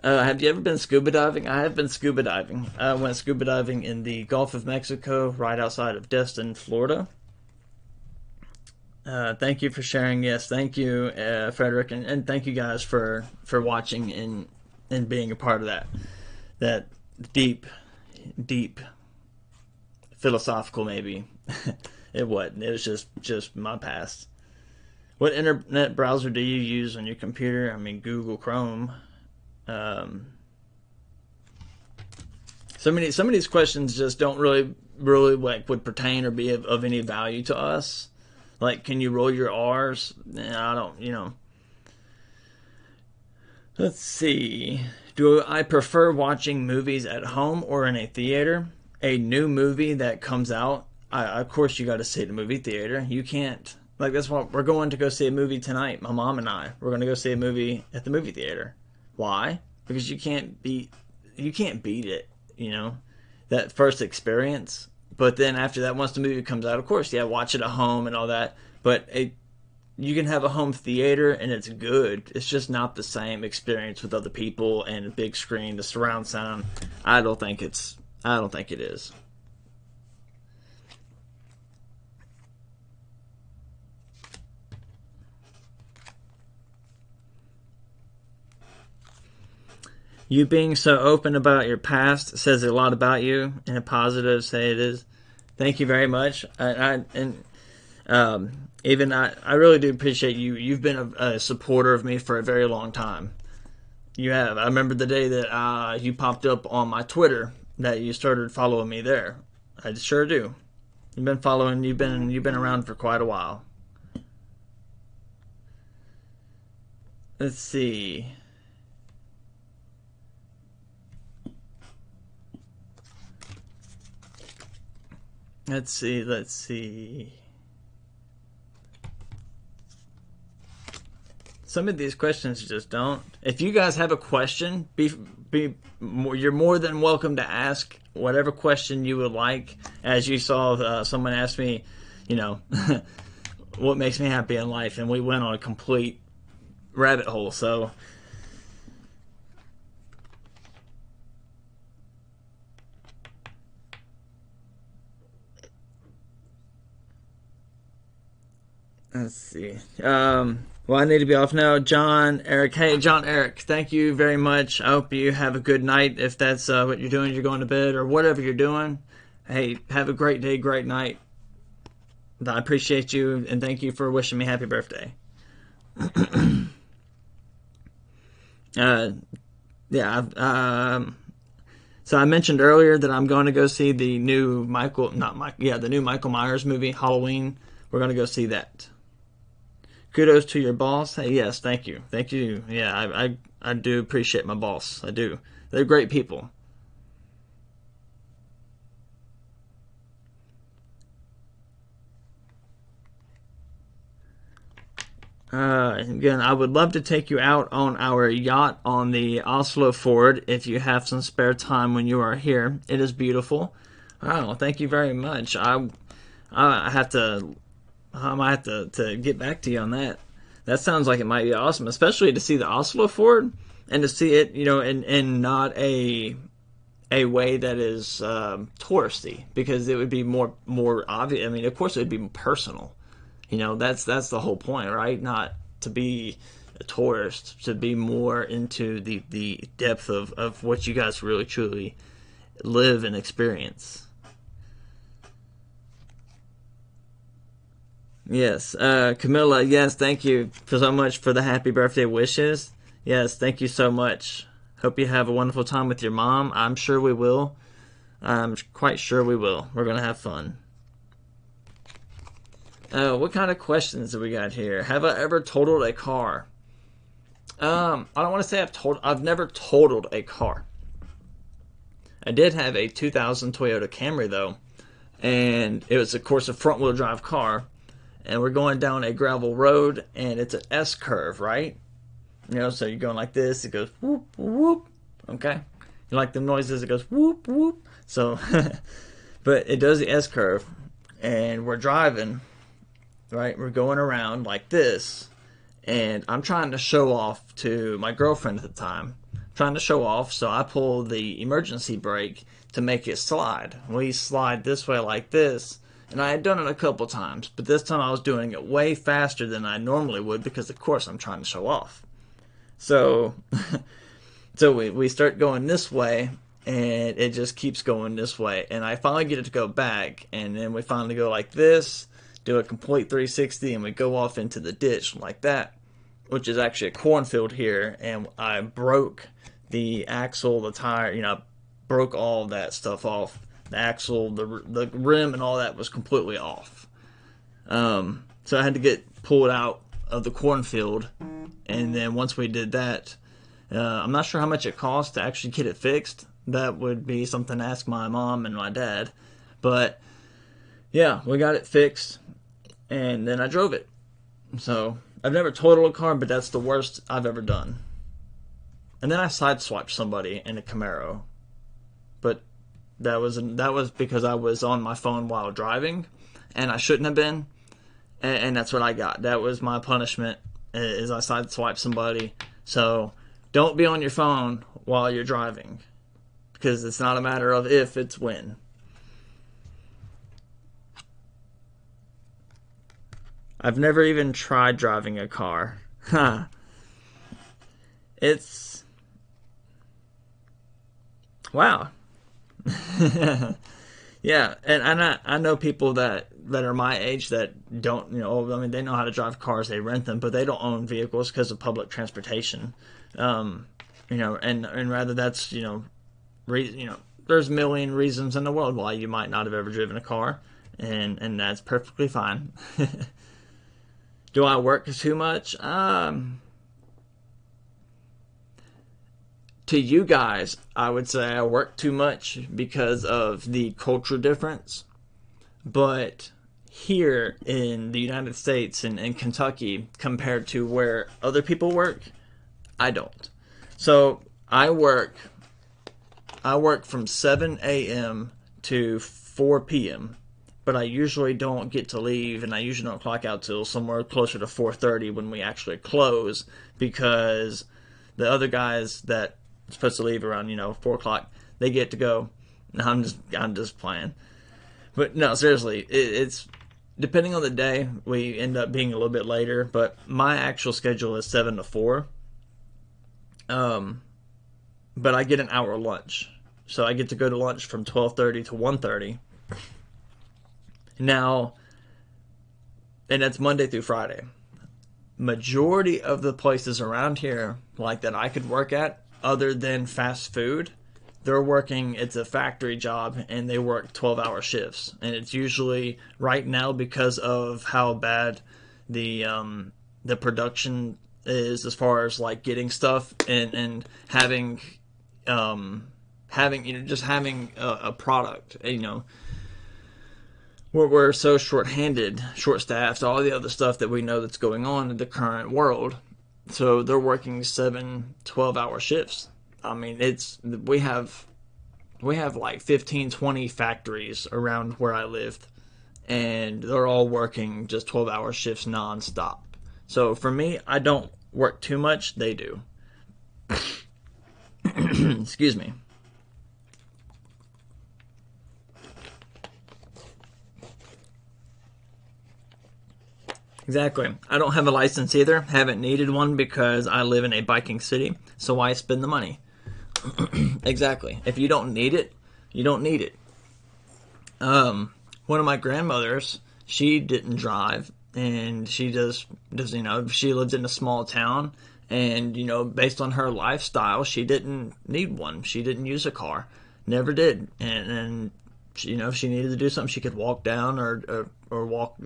Have you ever been scuba diving? I have been scuba diving. I went scuba diving in the Gulf of Mexico, right outside of Destin, Florida. Thank you for sharing. Yes, thank you, Frederick, and thank you guys for watching and being a part of that deep philosophical, maybe. It wasn't. It was just my past. What internet browser do you use on your computer? I mean, Google Chrome. Some of these questions just don't really would pertain or be of any value to us. Like, can you roll your R's? I don't, Let's see. Do I prefer watching movies at home or in a theater? A new movie that comes out, of course you got to see it in a movie theater. You can't, that's why we're going to go see a movie tonight. My mom and I, we're going to go see a movie at the movie theater. Why? Because you can't beat it, that first experience. But then after that, once the movie comes out, of course, yeah, watch it at home and all that. But you can have a home theater and it's good. It's just not the same experience with other people and a big screen, the surround sound. I don't think it is. You being so open about your past says a lot about you. In a positive, say it is. Thank you very much. I really do appreciate you. You've been a supporter of me for a very long time. You have. I remember the day that you popped up on my Twitter that you started following me there. I sure do. You've been following. You've been around for quite a while. Let's see. Let's see. Some of these questions just don't. If you guys have a question, you're more than welcome to ask whatever question you would like. As you saw, someone asked me, what makes me happy in life, and we went on a complete rabbit hole. So, let's see. Well, I need to be off now. John Eric. Hey, John Eric, thank you very much. I hope you have a good night. If that's what you're doing, you're going to bed or whatever you're doing. Hey, have a great day, great night. I appreciate you, and thank you for wishing me happy birthday. Yeah, so I mentioned earlier that I'm going to go see the new the new Michael Myers movie, Halloween. We're going to go see that. Kudos to your boss. Hey, yes, thank you. Thank you. Yeah, I do appreciate my boss. I do. They're great people. Again, I would love to take you out on our yacht on the Oslo Ford if you have some spare time when you are here. It is beautiful. Oh, thank you very much. I have to I might have to get back to you on that. That sounds like it might be awesome, especially to see the Oslo Ford and to see it, in not a way that is touristy, because it would be more obvious. I mean, of course, it would be personal. That's the whole point, right? Not to be a tourist, to be more into the depth of what you guys really truly live and experience. Yes, Camilla, yes, thank you so much for the happy birthday wishes. Yes, thank you so much. Hope you have a wonderful time with your mom. I'm sure we will. I'm quite sure we will. We're going to have fun. What kind of questions do we got here? Have I ever totaled a car? I don't want to say I've never totaled a car. I did have a 2000 Toyota Camry though, and it was of course a front wheel drive car, and we're going down a gravel road, and it's an S curve, right? So you're going like this, it goes whoop whoop. Okay, you like the noises? It goes whoop whoop. So, but it does the S curve, and we're driving. Right, we're going around like this, and I'm trying to show off to my girlfriend at the time. Trying to show off, so I pull the emergency brake to make it slide. We slide this way like this, and I had done it a couple times, but this time I was doing it way faster than I normally would because, of course, I'm trying to show off. So, we start going this way, and it just keeps going this way, and I finally get it to go back, and then we finally go like this. Do a complete 360, and we go off into the ditch like that, which is actually a cornfield here, and I broke the axle, the tire, broke all that stuff off. The axle, the rim, and all that was completely off. So I had to get pulled out of the cornfield, and then once we did that, I'm not sure how much it cost to actually get it fixed. That would be something to ask my mom and my dad, but yeah, we got it fixed. And then I drove it. So I've never totaled a car, but that's the worst I've ever done. And then I sideswiped somebody in a Camaro, but that was because I was on my phone while driving, and I shouldn't have been. And that's what I got. That was my punishment, is I sideswiped somebody. So don't be on your phone while you're driving, because it's not a matter of if, it's when. I've never even tried driving a car. It's... Wow. Yeah, and I know people that are my age that don't, they know how to drive cars, they rent them, but they don't own vehicles because of public transportation. And rather that's, there's a million reasons in the world why you might not have ever driven a car, and that's perfectly fine. Do I work too much? To you guys, I would say I work too much because of the culture difference. But here in the United States and in Kentucky, compared to where other people work, I don't. So I work from 7 a.m. to 4 p.m., but I usually don't get to leave, and I usually don't clock out till somewhere closer to 4:30 when we actually close, because the other guys that are supposed to leave around 4 o'clock, they get to go. I'm just playing, but no, seriously, it's depending on the day, we end up being a little bit later. But my actual schedule is 7 to 4. But I get an hour lunch, so I get to go to lunch from 12:30 to 1:30. Now, and that's Monday through Friday. Majority of the places around here, like that I could work at, other than fast food, they're working, it's a factory job, and they work 12-hour shifts. And it's usually, right now, because of how bad the production is as far as like getting stuff and having just having a product, we're so short-handed, short-staffed, all the other stuff that we know that's going on in the current world. So they're working 7 12-hour shifts. I mean, we have like 15, 20 factories around where I live, and they're all working just 12-hour shifts nonstop. So for me, I don't work too much. They do. Excuse me. Exactly. I don't have a license either. Haven't needed one because I live in a biking city. So why spend the money? Exactly. If you don't need it, you don't need it. One of my grandmothers, she didn't drive, and she does she lives in a small town, and based on her lifestyle, she didn't need one. She didn't use a car, never did, and if she needed to do something, she could walk down or walk.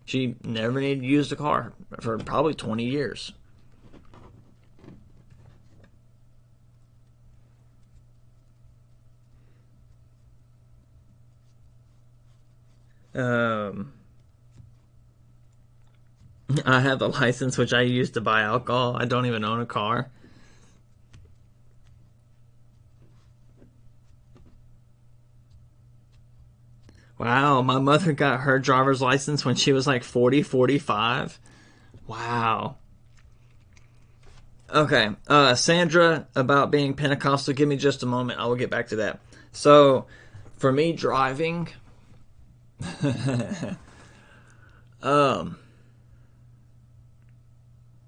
She never needed to use a car for probably 20 years. I have a license which I use to buy alcohol. I don't even own a car. Wow, my mother got her driver's license when she was like 40, 45. Wow. Okay, Sandra, about being Pentecostal, give me just a moment. I will get back to that. So, for me driving, um,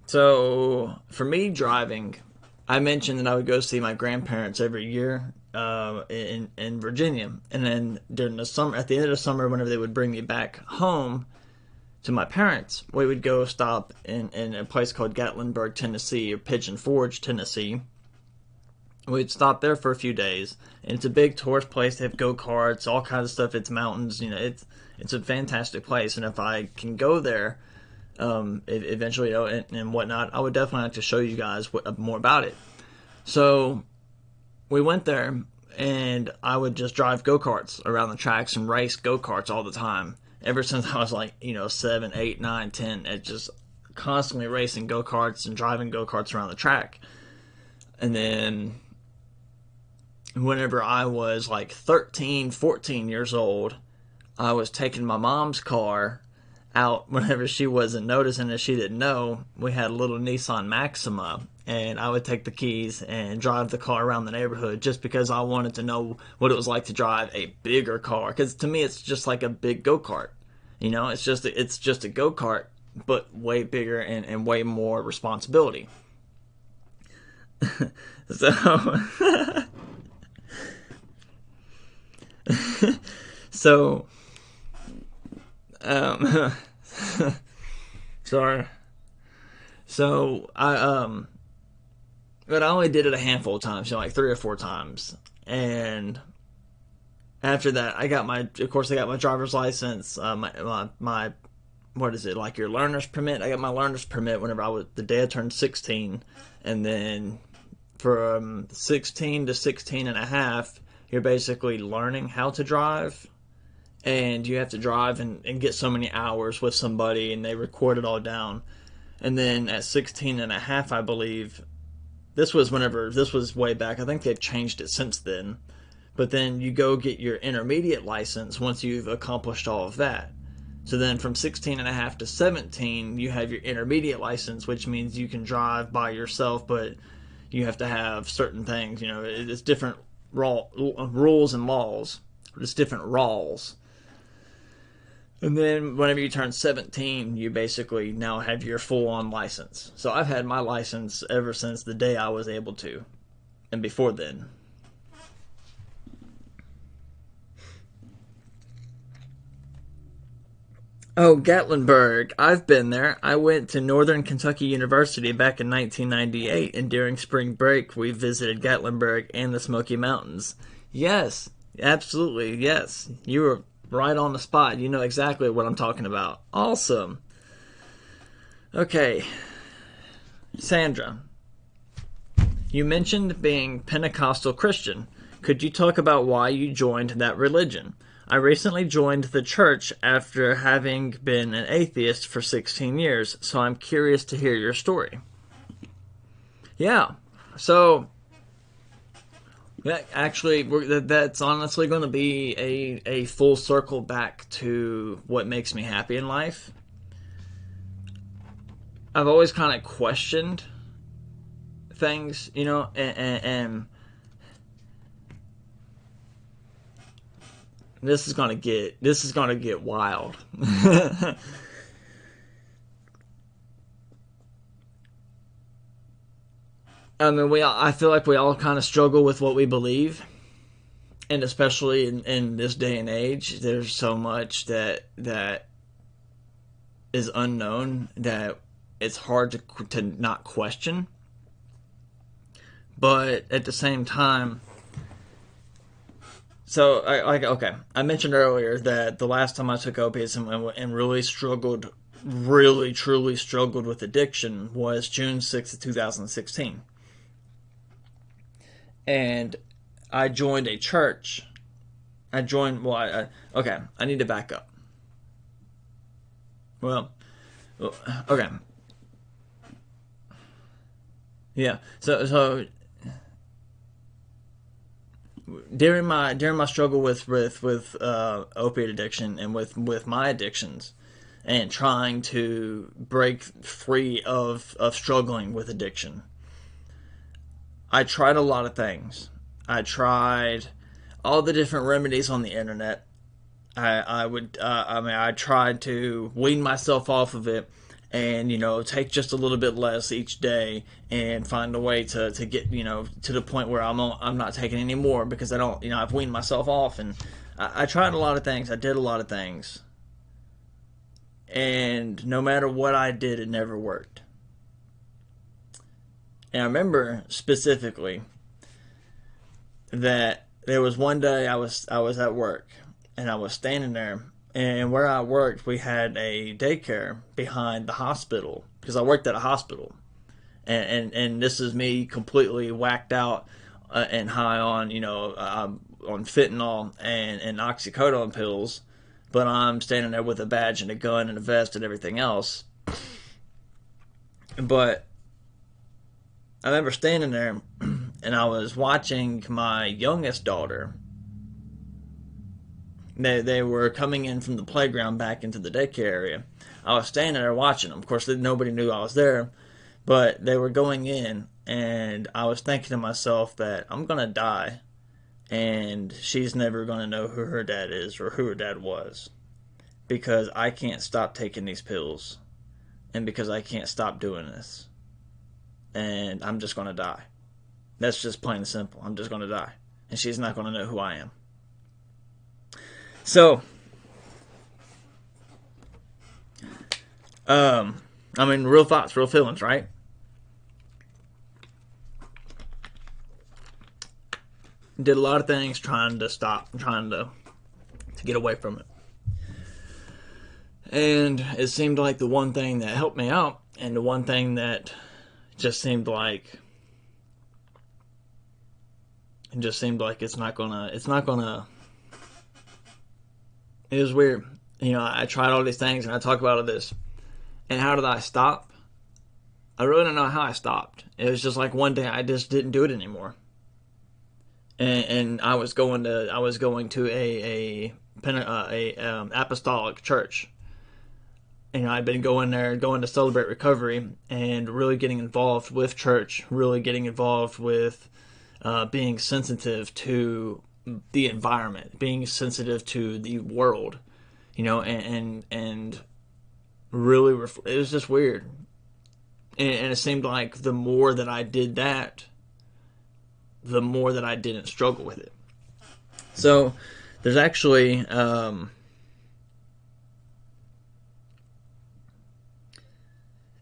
so for me driving, I mentioned that I would go see my grandparents every year in Virginia, and then during the summer, at the end of the summer, whenever they would bring me back home to my parents, we would go stop in a place called Gatlinburg, Tennessee, or Pigeon Forge, Tennessee. We'd stop there for a few days, and it's a big tourist place. They have go-karts, all kinds of stuff. It's mountains, it's a fantastic place. And if I can go there, eventually, and whatnot, I would definitely like to show you guys more about it. So we went there, and I would just drive go-karts around the tracks and race go-karts all the time. Ever since I was like, 7, 8, 9, 10, it's just constantly racing go-karts and driving go-karts around the track. And then whenever I was like 13, 14 years old, I was taking my mom's car out whenever she wasn't noticing, and she didn't know. We had a little Nissan Maxima, and I would take the keys and drive the car around the neighborhood just because I wanted to know what it was like to drive a bigger car. Because to me, it's just like a big go-kart. It's just a go-kart, but way bigger and way more responsibility. So, so, sorry. So but I only did it a handful of times, like 3 or 4 times, and after that, I got my driver's license, my what is it, like your learner's permit? I got my learner's permit whenever the day I turned 16, and then from 16 to 16 and a half, you're basically learning how to drive, and you have to drive and get so many hours with somebody, and they record it all down. And then at 16 and a half, I believe, this was way back. I think they've changed it since then. But then you go get your intermediate license once you've accomplished all of that. So then from 16 and a half to 17, you have your intermediate license, which means you can drive by yourself, but you have to have certain things. It's different rules and laws. It's different laws. And then whenever you turn 17, you basically now have your full-on license. So I've had my license ever since the day I was able to, and before then. Oh, Gatlinburg. I've been there. I went to Northern Kentucky University back in 1998, and during spring break, we visited Gatlinburg and the Smoky Mountains. Yes, absolutely. Yes. You were right on the spot. You know exactly what I'm talking about. Awesome. Okay, Sandra, you mentioned being Pentecostal Christian. Could you talk about why you joined that religion? I recently joined the church after having been an atheist for 16 years, so I'm curious to hear your story. Yeah, so that's honestly going to be a full circle back to what makes me happy in life. I've always kind of questioned things, and this is gonna get wild. I mean, I feel like we all kind of struggle with what we believe, and especially in this day and age, there's so much that is unknown that it's hard to not question. But at the same time, so I mentioned earlier that the last time I took opiates and really struggled, really truly struggled with addiction was June 6th of 2016, and I joined a church. I joined. Well, okay. I need to back up. Well, okay. Yeah. So during my struggle with opiate addiction and with my addictions and trying to break free of struggling with addiction, I tried a lot of things. I tried all the different remedies on the internet. I tried to wean myself off of it, and take just a little bit less each day, and find a way to get to the point where I'm not taking any more, because I don't I've weaned myself off. And I tried a lot of things. I did a lot of things, and no matter what I did, it never worked. And I remember specifically that there was one day I was at work, and I was standing there, and where I worked, we had a daycare behind the hospital, because I worked at a hospital, and this is me completely whacked out, and high on on fentanyl and oxycodone pills, but I'm standing there with a badge and a gun and a vest and everything else. But I remember standing there, and I was watching my youngest daughter. They were coming in from the playground back into the daycare area. I was standing there watching them. Of course, nobody knew I was there, but they were going in, and I was thinking to myself that I'm gonna die, and she's never gonna know who her dad is or who her dad was, because I can't stop taking these pills, and because I can't stop doing this, and I'm just gonna die. That's just plain and simple. I'm just gonna die, and she's not gonna know who I am. So, I mean, real thoughts, real feelings, right? Did a lot of things trying to stop, trying to get away from it. And it seemed like the one thing that helped me out, and the one thing that just seemed like it's not gonna. It was weird. I tried all these things, and I talk about all this. And how did I stop? I really don't know how I stopped. It was just like one day I just didn't do it anymore. And I was going to a apostolic church. And I'd been going there, going to celebrate recovery, and really getting involved with church, really getting involved with being sensitive to the environment, being sensitive to the world, and really, it was just weird. And it seemed like the more that I did that, the more that I didn't struggle with it. So there's actually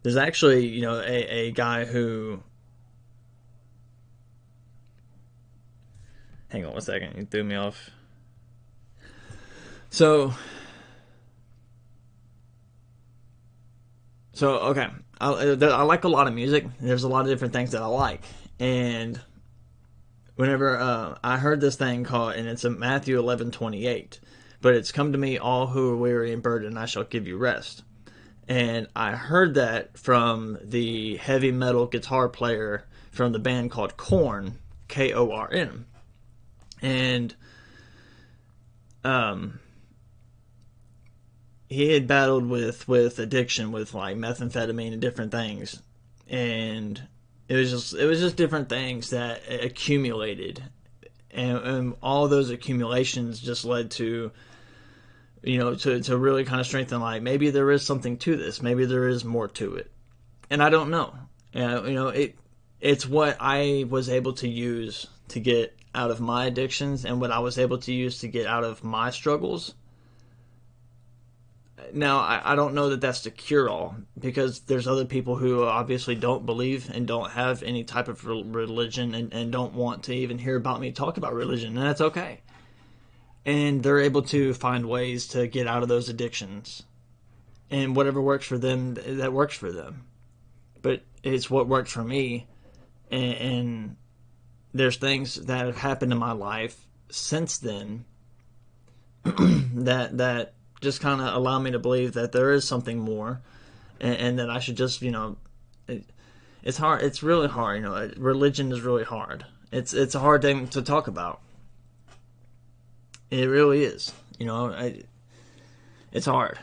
There's actually, a guy who. Hang on one second, you threw me off. So, okay, I like a lot of music. There's a lot of different things that I like, and whenever I heard this thing called, and it's a Matthew 11:28, but it's come to me all who are weary and burdened, and I shall give you rest. And I heard that from the heavy metal guitar player from the band called Korn, Korn, and um, he had battled with addiction, with like methamphetamine and different things, and it was just different things that accumulated, and all those accumulations just led to to really kind of strengthen, like, maybe there is something to this, maybe there is more to it, and I don't know. It's what I was able to use to get out of my addictions, and what I was able to use to get out of my struggles. Now, I don't know that that's the cure all, because there's other people who obviously don't believe and don't have any type of religion, and don't want to even hear about me talk about religion, and that's okay. And they're able to find ways to get out of those addictions. And whatever works for them, that works for them. But it's what worked for me. And there's things that have happened in my life since then that just kind of allow me to believe that there is something more, and that I should just, it's hard. It's really hard. Religion is really hard. It's a hard thing to talk about. It really is. It's hard,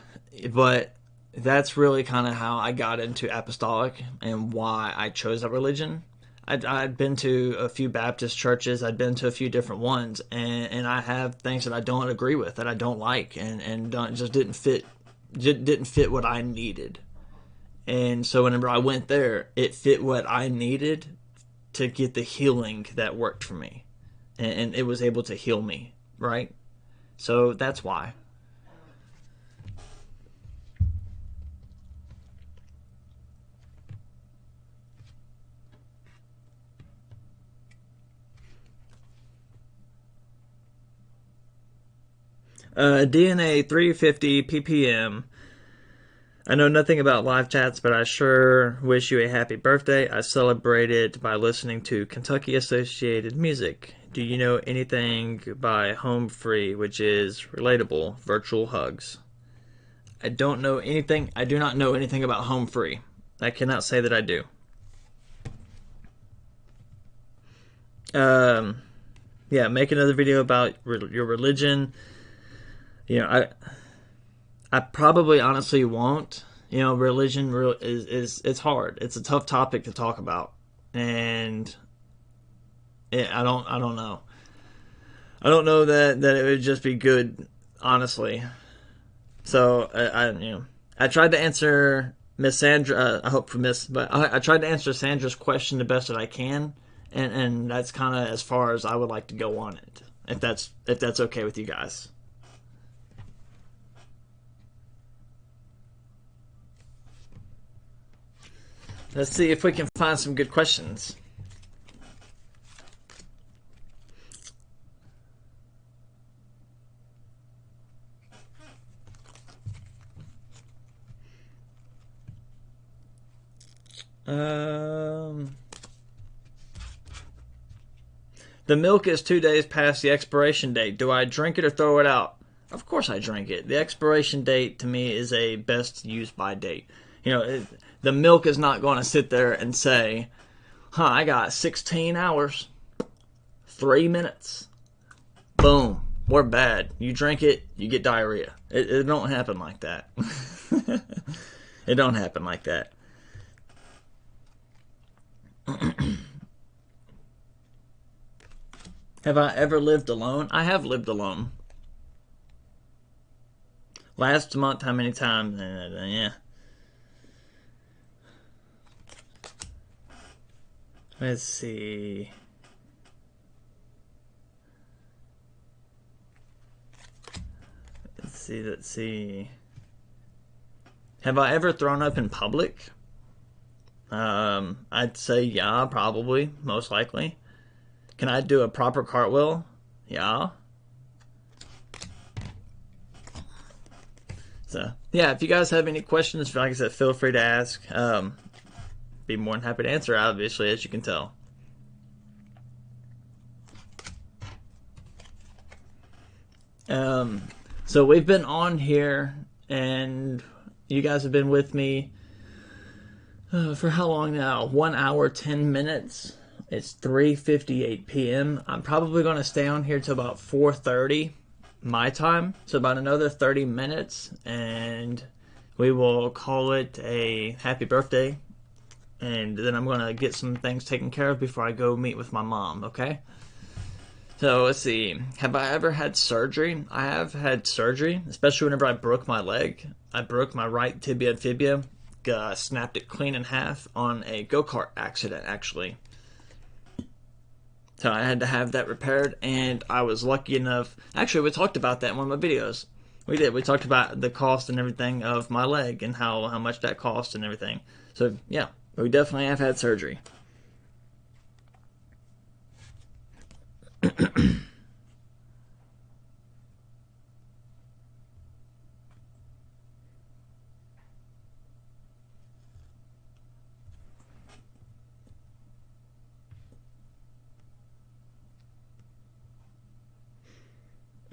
but that's really kind of how I got into apostolic and why I chose that religion. I'd been to a few Baptist churches. I'd been to a few different ones, and I have things that I don't agree with, that I don't like, and just didn't fit what I needed. And so whenever I went there, it fit what I needed to get the healing that worked for me, and it was able to heal me, right? So that's why. DNA 350 ppm. I know nothing about live chats, but I sure wish you a happy birthday. I celebrate it by listening to Kentucky Associated Music. Do you know anything by Home Free, which is relatable? Virtual hugs. I don't know anything. I do not know anything about Home Free. I cannot say that I do. Yeah, make another video about your religion. I probably honestly won't. Religion is it's hard. It's a tough topic to talk about, and I don't know. I don't know that it would just be good, honestly. So I tried to answer Miss Sandra. I hope for Miss, but I tried to answer Sandra's question the best that I can, and that's kind of as far as I would like to go on it. If that's okay with you guys. Let's see if we can find some good questions. The milk is 2 days past the expiration date. Do I drink it or throw it out? Of course I drink it. The expiration date to me is a best use by date. The milk is not going to sit there and say, I got 16 hours, 3 minutes. Boom, we're bad. You drink it, you get diarrhea. It don't happen like that. It don't happen like that. Have I ever lived alone? I have lived alone. Last month, how many times? Yeah. Let's see. Let's see. Have I ever thrown up in public? I'd say yeah, probably, most likely. Can I do a proper cartwheel? Yeah. So yeah, if you guys have any questions, like I said, feel free to ask. Be more than happy to answer, obviously, as you can tell. Um, so we've been on here, and you guys have been with me for how long now? 1 hour, 10 minutes. It's 3:58 p.m. I'm probably going to stay on here till about 4:30 my time, so about another 30 minutes, and we will call it a happy birthday. And then I'm going to get some things taken care of before I go meet with my mom, okay? So let's see. Have I ever had surgery? I have had surgery, especially whenever I broke my leg. I broke my right tibia and fibia, snapped it clean in half on a go-kart accident, actually. So I had to have that repaired, and I was lucky enough. Actually, we talked about that in one of my videos. We did. We talked about the cost and everything of my leg and how much that cost and everything. So yeah, we definitely have had surgery.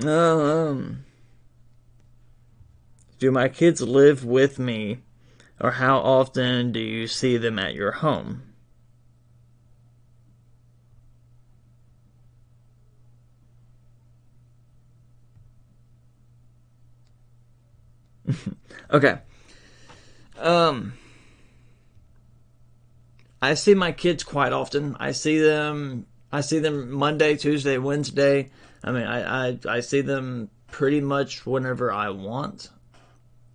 Um, do my kids live with me, or how often do you see them at your home? Okay. Um, I see my kids quite often. I see them. I see them Monday, Tuesday, Wednesday. I mean, I see them pretty much whenever I want.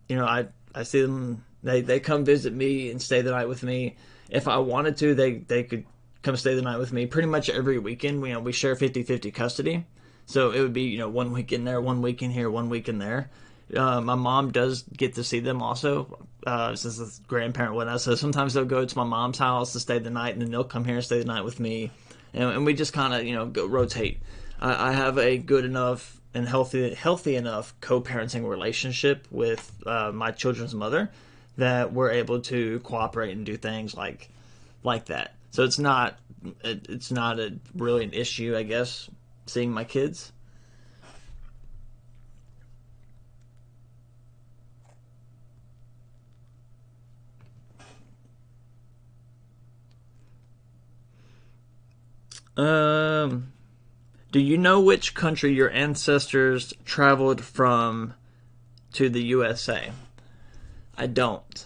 I see them. They come visit me and stay the night with me. If I wanted to, they could come stay the night with me pretty much every weekend. We share 50-50 custody. So it would be, 1 week in there, 1 week in here, 1 week in there. My mom does get to see them also, since it's grandparent whatnot. So sometimes they'll go to my mom's house to stay the night, and then they'll come here and stay the night with me, and we just kind of go rotate. I have a good enough and healthy enough co-parenting relationship with my children's mother that we're able to cooperate and do things like that. So it's not really an issue, I guess, seeing my kids. Um, do you know which country your ancestors traveled from to the USA? I don't.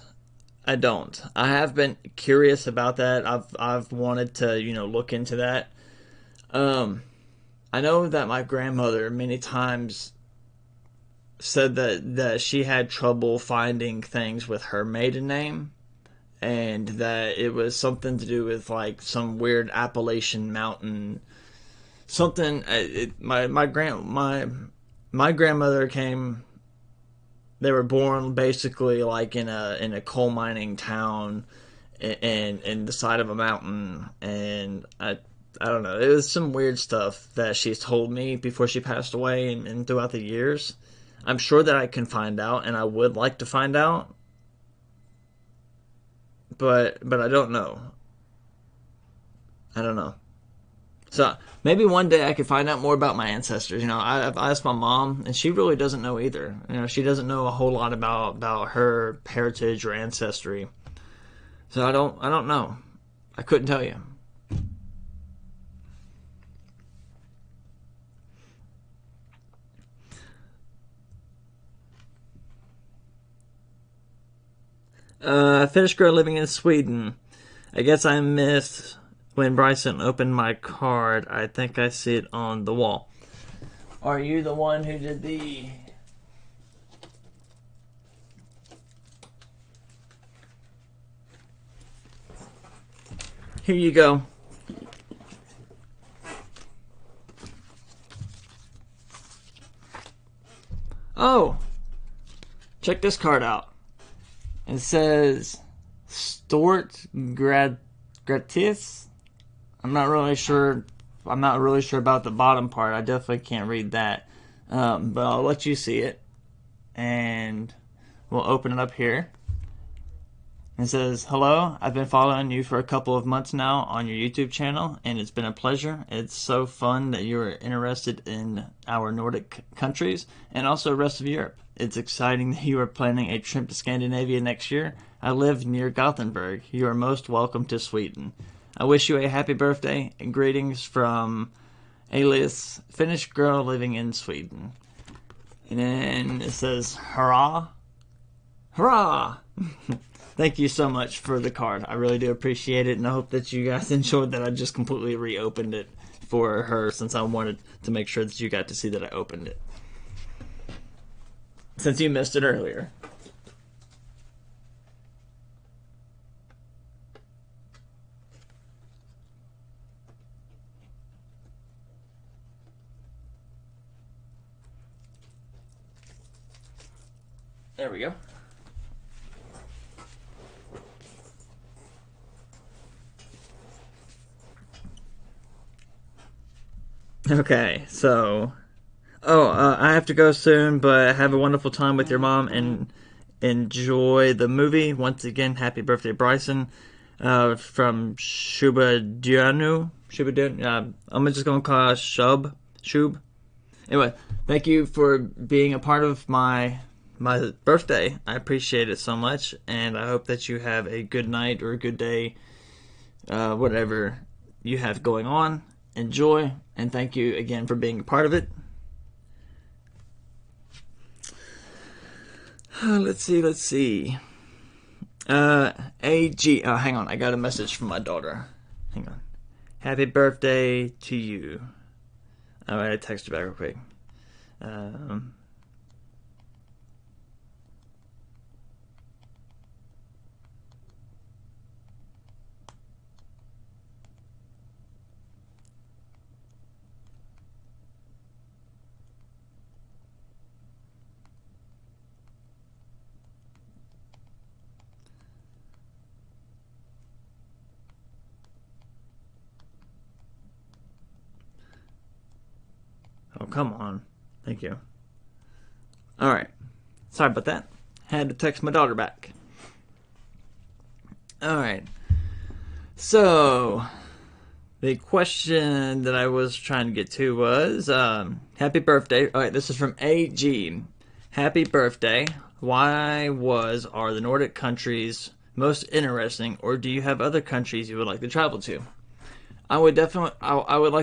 I don't. I have been curious about that. I've wanted to, look into that. Um, I know that my grandmother many times said that she had trouble finding things with her maiden name, and that it was something to do with like some weird Appalachian mountain something. My grandmother came. They were born basically like in a coal mining town, and in the side of a mountain, and I don't know. It was some weird stuff that she's told me before she passed away, and throughout the years. I'm sure that I can find out, and I would like to find out, but I don't know. I don't know. So maybe one day I could find out more about my ancestors. I've asked my mom, and she really doesn't know either. She doesn't know a whole lot about her heritage or ancestry. So I don't know. I couldn't tell you. Finnish girl living in Sweden. I guess I missed when Bryson opened my card. I think I see it on the wall. Are you the one who did the... Here you go. Oh, check this card out. It says Stort Gratis. I'm not really sure. I'm not really sure about the bottom part. I definitely can't read that. But I'll let you see it. And we'll open it up here. It says, "Hello, I've been following you for a couple of months now on your YouTube channel, and it's been a pleasure. It's so fun that you are interested in our Nordic countries and also the rest of Europe. It's exciting that you are planning a trip to Scandinavia next year. I live near Gothenburg. You are most welcome to Sweden. I wish you a happy birthday and greetings from alias Finnish girl living in Sweden." And then it says, "Hurrah! Hurrah!" Thank you so much for the card. I really do appreciate it, and I hope that you guys enjoyed that I just completely reopened it for her, since I wanted to make sure that you got to see that I opened it, since you missed it earlier. There we go. Okay, so... I have to go soon, but have a wonderful time with your mom and enjoy the movie. Once again, happy birthday, Bryson. From Scuba. I'm just going to call it Shub. Anyway, thank you for being a part of my birthday. I appreciate it so much, and I hope that you have a good night or a good day, whatever you have going on. Enjoy, and thank you again for being a part of it. Let's see. AG. Oh, hang on. I got a message from my daughter. Hang on. Happy birthday to you. Alright, I text her back real quick. Oh, come on. Thank you. Alright. Sorry about that. Had to text my daughter back. Alright. So, the question that I was trying to get to was, happy birthday. Alright, this is from AG. Happy birthday. Why are the Nordic countries most interesting, or do you have other countries you would like to travel to? I would like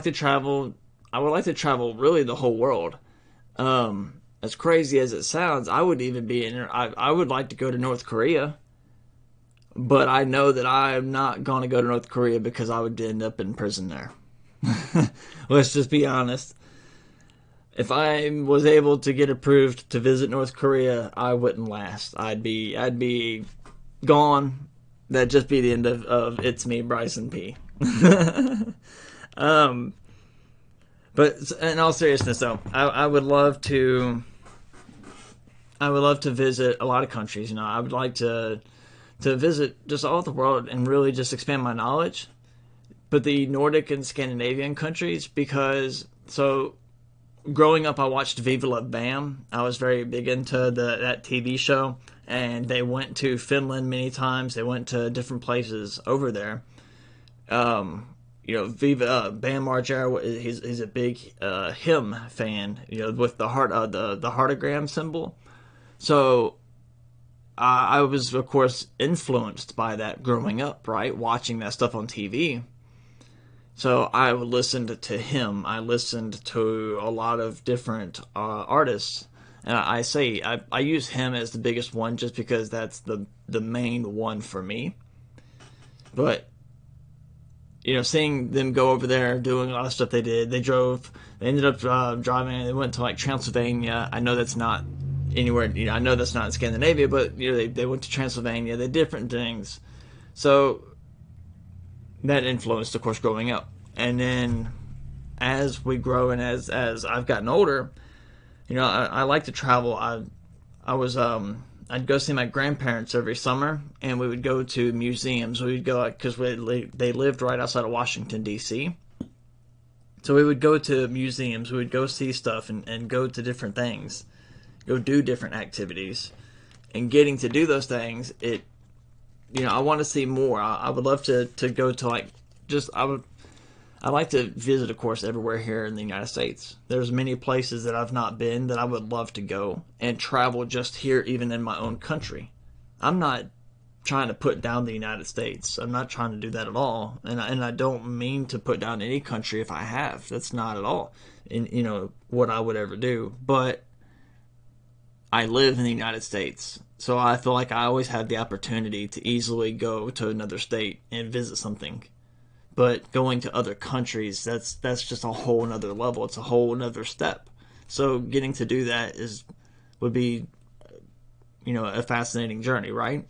to travel. I would like to travel really the whole world. As crazy as it sounds, I would like to go to North Korea. But I know that I'm not going to go to North Korea because I would end up in prison there. Let's just be honest. If I was able to get approved to visit North Korea, I wouldn't last. I'd be gone. That'd just be the end of It's Me, Bryson P. But in all seriousness, though, I would love to visit a lot of countries. You know, I would like to visit just all the world and really just expand my knowledge. But the Nordic and Scandinavian countries, because growing up, I watched Viva La Bam. I was very big into that TV show, and they went to Finland many times. They went to different places over there. You know, Viva Bam Margera, he's a big hymn fan. You know, with the heartogram symbol. So I was, of course, influenced by that growing up, right? Watching that stuff on TV. So I listened to him. I listened to a lot of different artists. And I use him as the biggest one just because that's the main one for me. But, you know, seeing them go over there, doing a lot of stuff they did. They ended up driving, they went to like Transylvania. I know that's not anywhere, you know, I know that's not in Scandinavia, but you know, they went to Transylvania. They did different things. So that influenced, of course, growing up. And then as we grow and as I've gotten older, you know, I like to travel. I I'd go see my grandparents every summer, and we would go to museums. We would go because they lived right outside of Washington, D.C. So we would go to museums. We would go see stuff and go to different things, go do different activities. And getting to do those things, I want to see more. I would love to go to I'd like to visit, of course, everywhere here in the United States. There's many places that I've not been that I would love to go and travel just here, even in my own country. I'm not trying to put down the United States. I'm not trying to do that at all. And I don't mean to put down any country if I have. That's not at all, what I would ever do. But I live in the United States, so I feel like I always have the opportunity to easily go to another state and visit something. But going to other countries, that's just a whole nother level. It's a whole nother step. So getting to do that would be, a fascinating journey, right?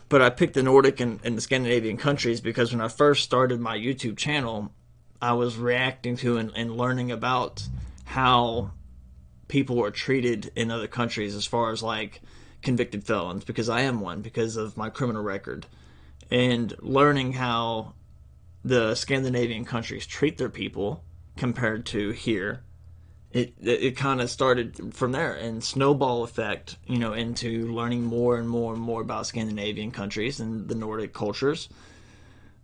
But I picked the Nordic and the Scandinavian countries because when I first started my YouTube channel, I was reacting to and learning about how people are treated in other countries as far as like convicted felons, because I am one because of my criminal record. And learning how the Scandinavian countries treat their people compared to here, it kind of started from there and snowball effect, into learning more and more and more about Scandinavian countries and the Nordic cultures,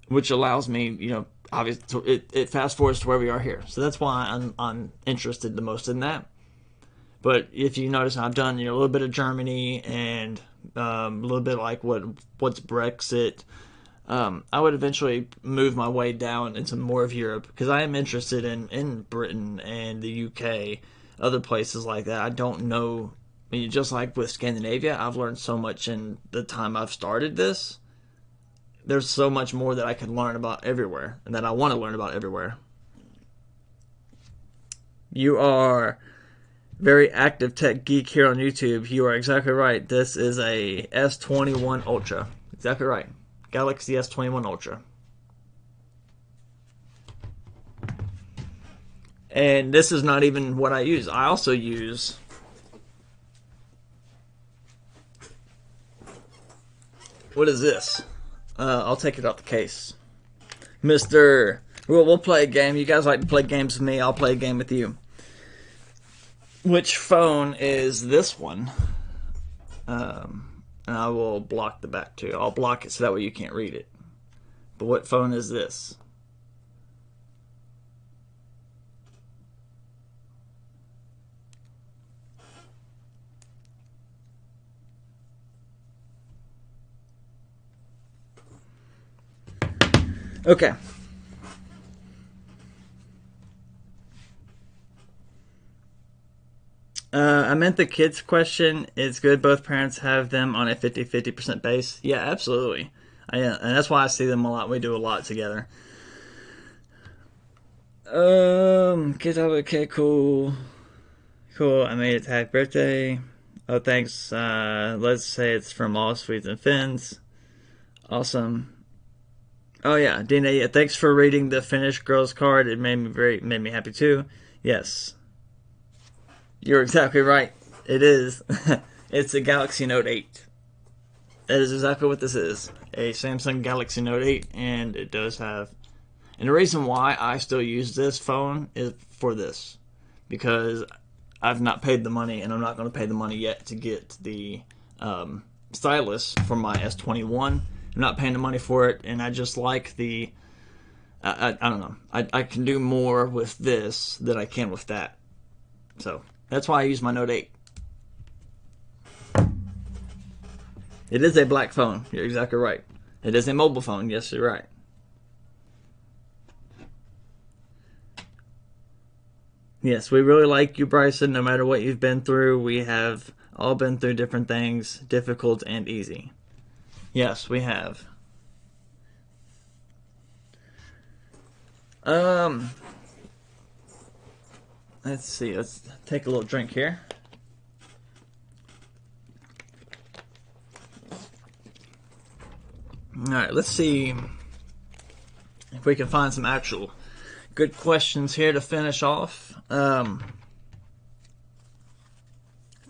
which allows me, obviously, it fast forwards to where we are here. So that's why I'm interested the most in that. But if you notice, I've done a little bit of Germany and a little bit like what's Brexit. I would eventually move my way down into more of Europe because I am interested in Britain and the UK, other places like that. I don't know. I mean, just like with Scandinavia, I've learned so much in the time I've started this. There's so much more that I can learn about everywhere and that I want to learn about everywhere. You are very active tech geek here on YouTube. You are exactly right. This is a S21 Ultra. Exactly right. Galaxy S21 Ultra. And this is not even what I use. I also use what is this? I'll take it out the case. We'll play a game. You guys like to play games with me. I'll play a game with you. Which phone is this one? And I will block the back too. I'll block it so that way you can't read it. But what phone is this? Okay. I meant the kids question. It's good both parents have them on a 50-50% base. Yeah, absolutely. And that's why I see them a lot. We do a lot together. Kids have okay, cool. Cool, I made it to happy birthday. Oh, thanks. Let's say it's from All Sweets and Fins. Awesome. Oh yeah, Dina, yeah, thanks for reading the Finnish girl's card. It made me happy too. Yes. You're exactly right. It is. It's a Galaxy Note 8. That is exactly what this is. A Samsung Galaxy Note 8, and it does have... And the reason why I still use this phone is for this. Because I've not paid the money, and I'm not going to pay the money yet to get the stylus for my S21. I'm not paying the money for it, and I just like the... I don't know. I can do more with this than I can with that. So... That's why I use my Note 8. It is a black phone. You're exactly right. It is a mobile phone. Yes, you're right. Yes, we really like you, Bryson. No matter what you've been through, we have all been through different things, difficult and easy. Yes, we have. Let's see. Let's take a little drink here. Alright, let's see if we can find some actual good questions here to finish off.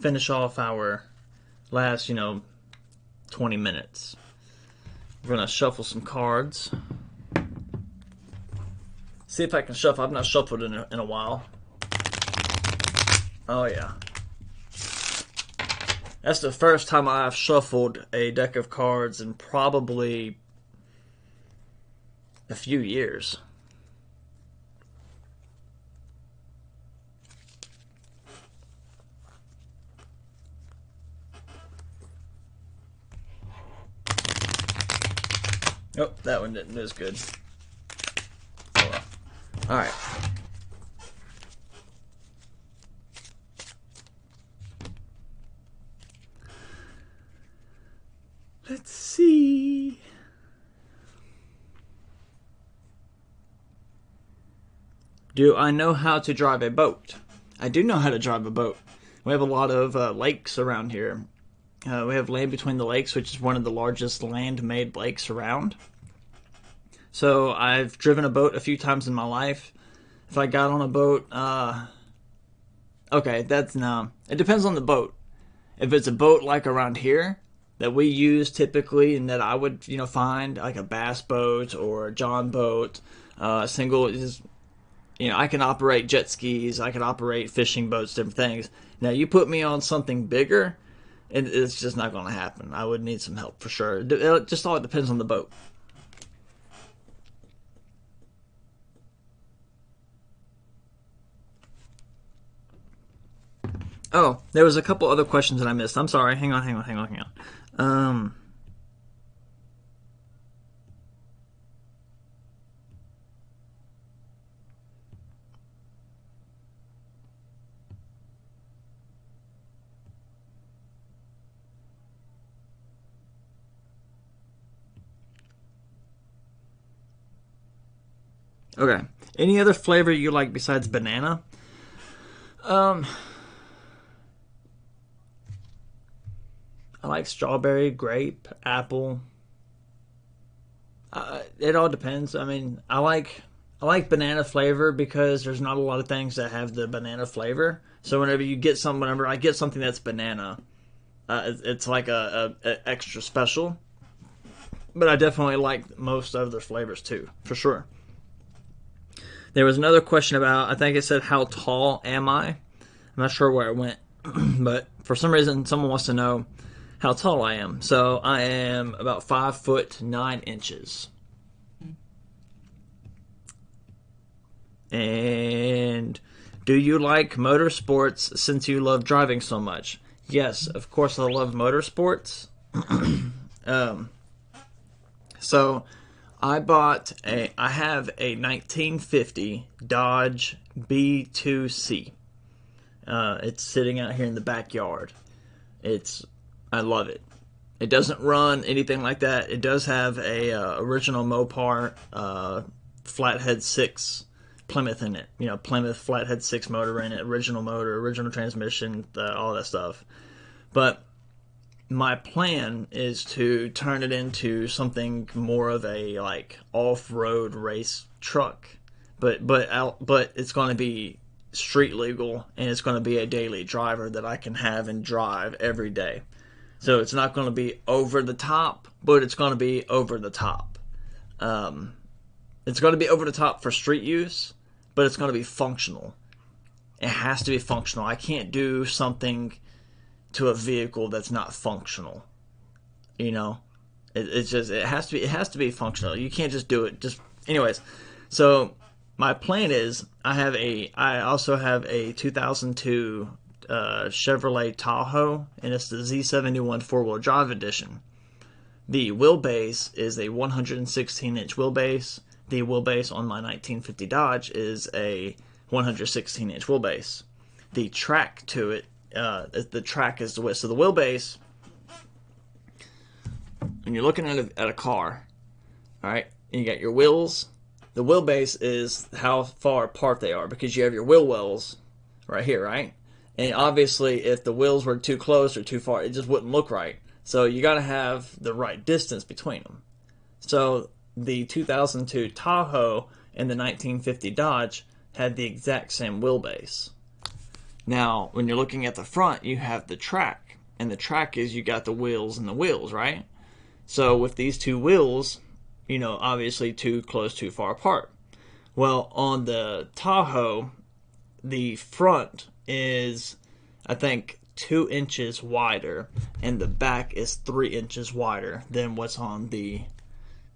Finish off our last, 20 minutes. We're going to shuffle some cards. See if I can shuffle. I've not shuffled in a while. Oh, yeah. That's the first time I've shuffled a deck of cards in probably a few years. Oh, that one didn't do as good. Oh, well. All right. Let's see. Do I know how to drive a boat? I do know how to drive a boat. We have a lot of lakes around here. We have Land Between the Lakes, which is one of the largest land-made lakes around. So I've driven a boat a few times in my life. If I got on a boat, okay, that's no. It depends on the boat. If it's a boat like around here that we use typically, and that I would, find like a bass boat or a John boat, single is, I can operate jet skis, I can operate fishing boats, different things. Now you put me on something bigger, and it's just not going to happen. I would need some help for sure. It just all depends on the boat. Oh, there was a couple other questions that I missed. I'm sorry. Hang on. Okay. Any other flavor you like besides banana? I like strawberry, grape, apple. It all depends. I mean, I like banana flavor because there's not a lot of things that have the banana flavor. So whenever I get something that's banana, it's like a extra special. But I definitely like most other flavors too, for sure. There was another question about, I think it said, how tall am I? I'm not sure where it went, but for some reason someone wants to know how tall I am. So I am about 5'9". And do you like motorsports since you love driving so much? Yes, of course I love motorsports. So I have a 1950 Dodge B2C. It's sitting out here in the backyard. I love it. It doesn't run anything like that. It does have a original Mopar Flathead 6 Plymouth in it. Plymouth Flathead 6 motor in it. Original motor, original transmission, all that stuff. But my plan is to turn it into something more of a off-road race truck. But it's going to be street legal, and it's going to be a daily driver that I can have and drive every day. So it's not going to be over the top, but it's going to be over the top. It's going to be over the top for street use, but it's going to be functional. It has to be functional. I can't do something to a vehicle that's not functional. It has to be functional. You can't just do it. Anyways. So my plan is I also have a 2002 Chevrolet Tahoe, and it's the Z71 4-wheel drive edition. The wheelbase is a 116-inch wheelbase. The wheelbase on my 1950 Dodge is a 116-inch wheelbase. The track to it, the track is the width. So the wheelbase, when you're looking at a car, all right, and you got your wheels. The wheelbase is how far apart they are, because you have your wheel wells right here, right? And obviously, if the wheels were too close or too far, it just wouldn't look right. So you got to have the right distance between them. So the 2002 Tahoe and the 1950 Dodge had the exact same wheelbase. Now, when you're looking at the front, you have the track. and the track is you got the wheels and the wheels, right? So with these two wheels, obviously too close, too far apart. Well, on the Tahoe, the front is, I think, 2 inches wider, and the back is 3 inches wider than what's on the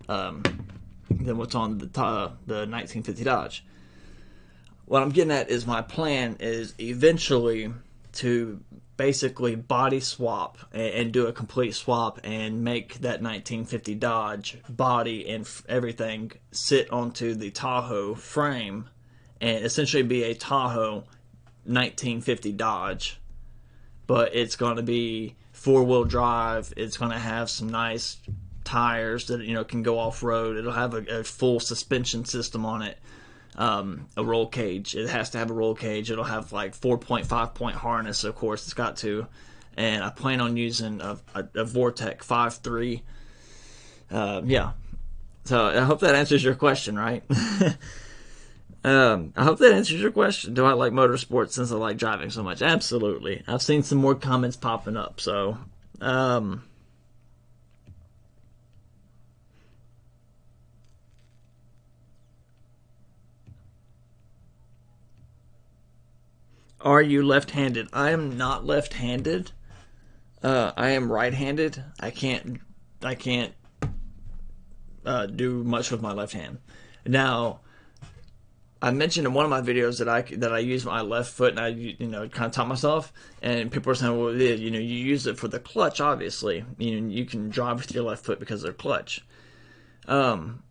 1950 Dodge. What I'm getting at is my plan is eventually to basically body swap and do a complete swap and make that 1950 Dodge body and everything sit onto the Tahoe frame and essentially be a Tahoe 1950 Dodge. But it's going to be 4-wheel drive. It's going to have some nice tires that can go off-road. It'll have a full suspension system on it. A roll cage. It has to have a roll cage. It'll have like 4.5 point harness, of course. It's got to. And I plan on using a Vortec 5.3. Yeah. So I hope that answers your question, right? I hope that answers your question. Do I like motorsports since I like driving so much? Absolutely. I've seen some more comments popping up. So, are you left-handed? I am not left-handed. I am right-handed. I can't do much with my left hand. Now, I mentioned in one of my videos that I use my left foot, and I kind of taught myself, and people are saying, well, you use it for the clutch, obviously. You can drive with your left foot because of the clutch. But I'm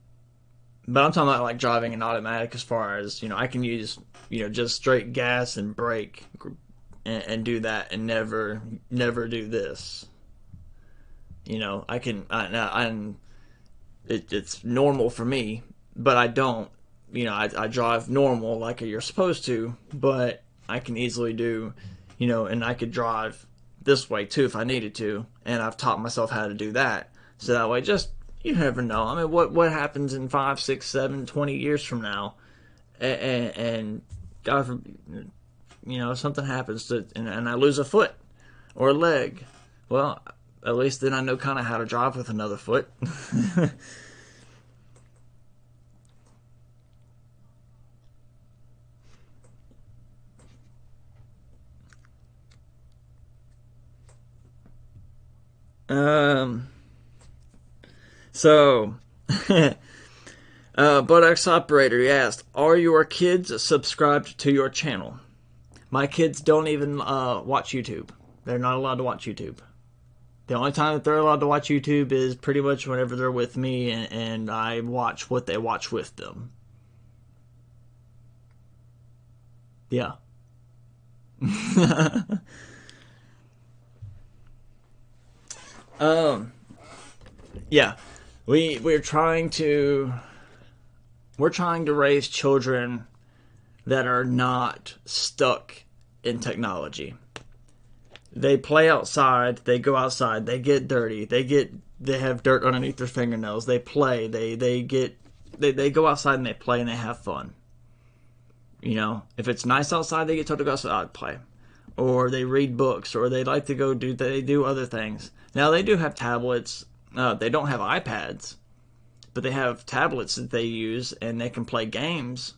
talking about like driving an automatic, as far as I can use just straight gas and brake and do that, and never do this. I can it's normal for me, but I don't. I drive normal like you're supposed to, but I can easily do, and I could drive this way too if I needed to, and I've taught myself how to do that. So that way, you never know. I mean, what happens in 5, 6, 7, 20 years from now, and God forbid, something happens and I lose a foot or a leg. Well, at least then I know kind of how to drive with another foot. So, Buttocks Operator, he asked, are your kids subscribed to your channel? My kids don't even watch YouTube. They're not allowed to watch YouTube. The only time that they're allowed to watch YouTube is pretty much whenever they're with me, and I watch what they watch with them. Yeah. Yeah. We're trying to raise children that are not stuck in technology. They play outside, they go outside, they get dirty, they have dirt underneath their fingernails, they play, they go outside and they play and they have fun. If it's nice outside, they get told to go outside and play. Or they read books, or they like to they do other things. Now, they do have tablets. They don't have iPads, but they have tablets that they use, and they can play games.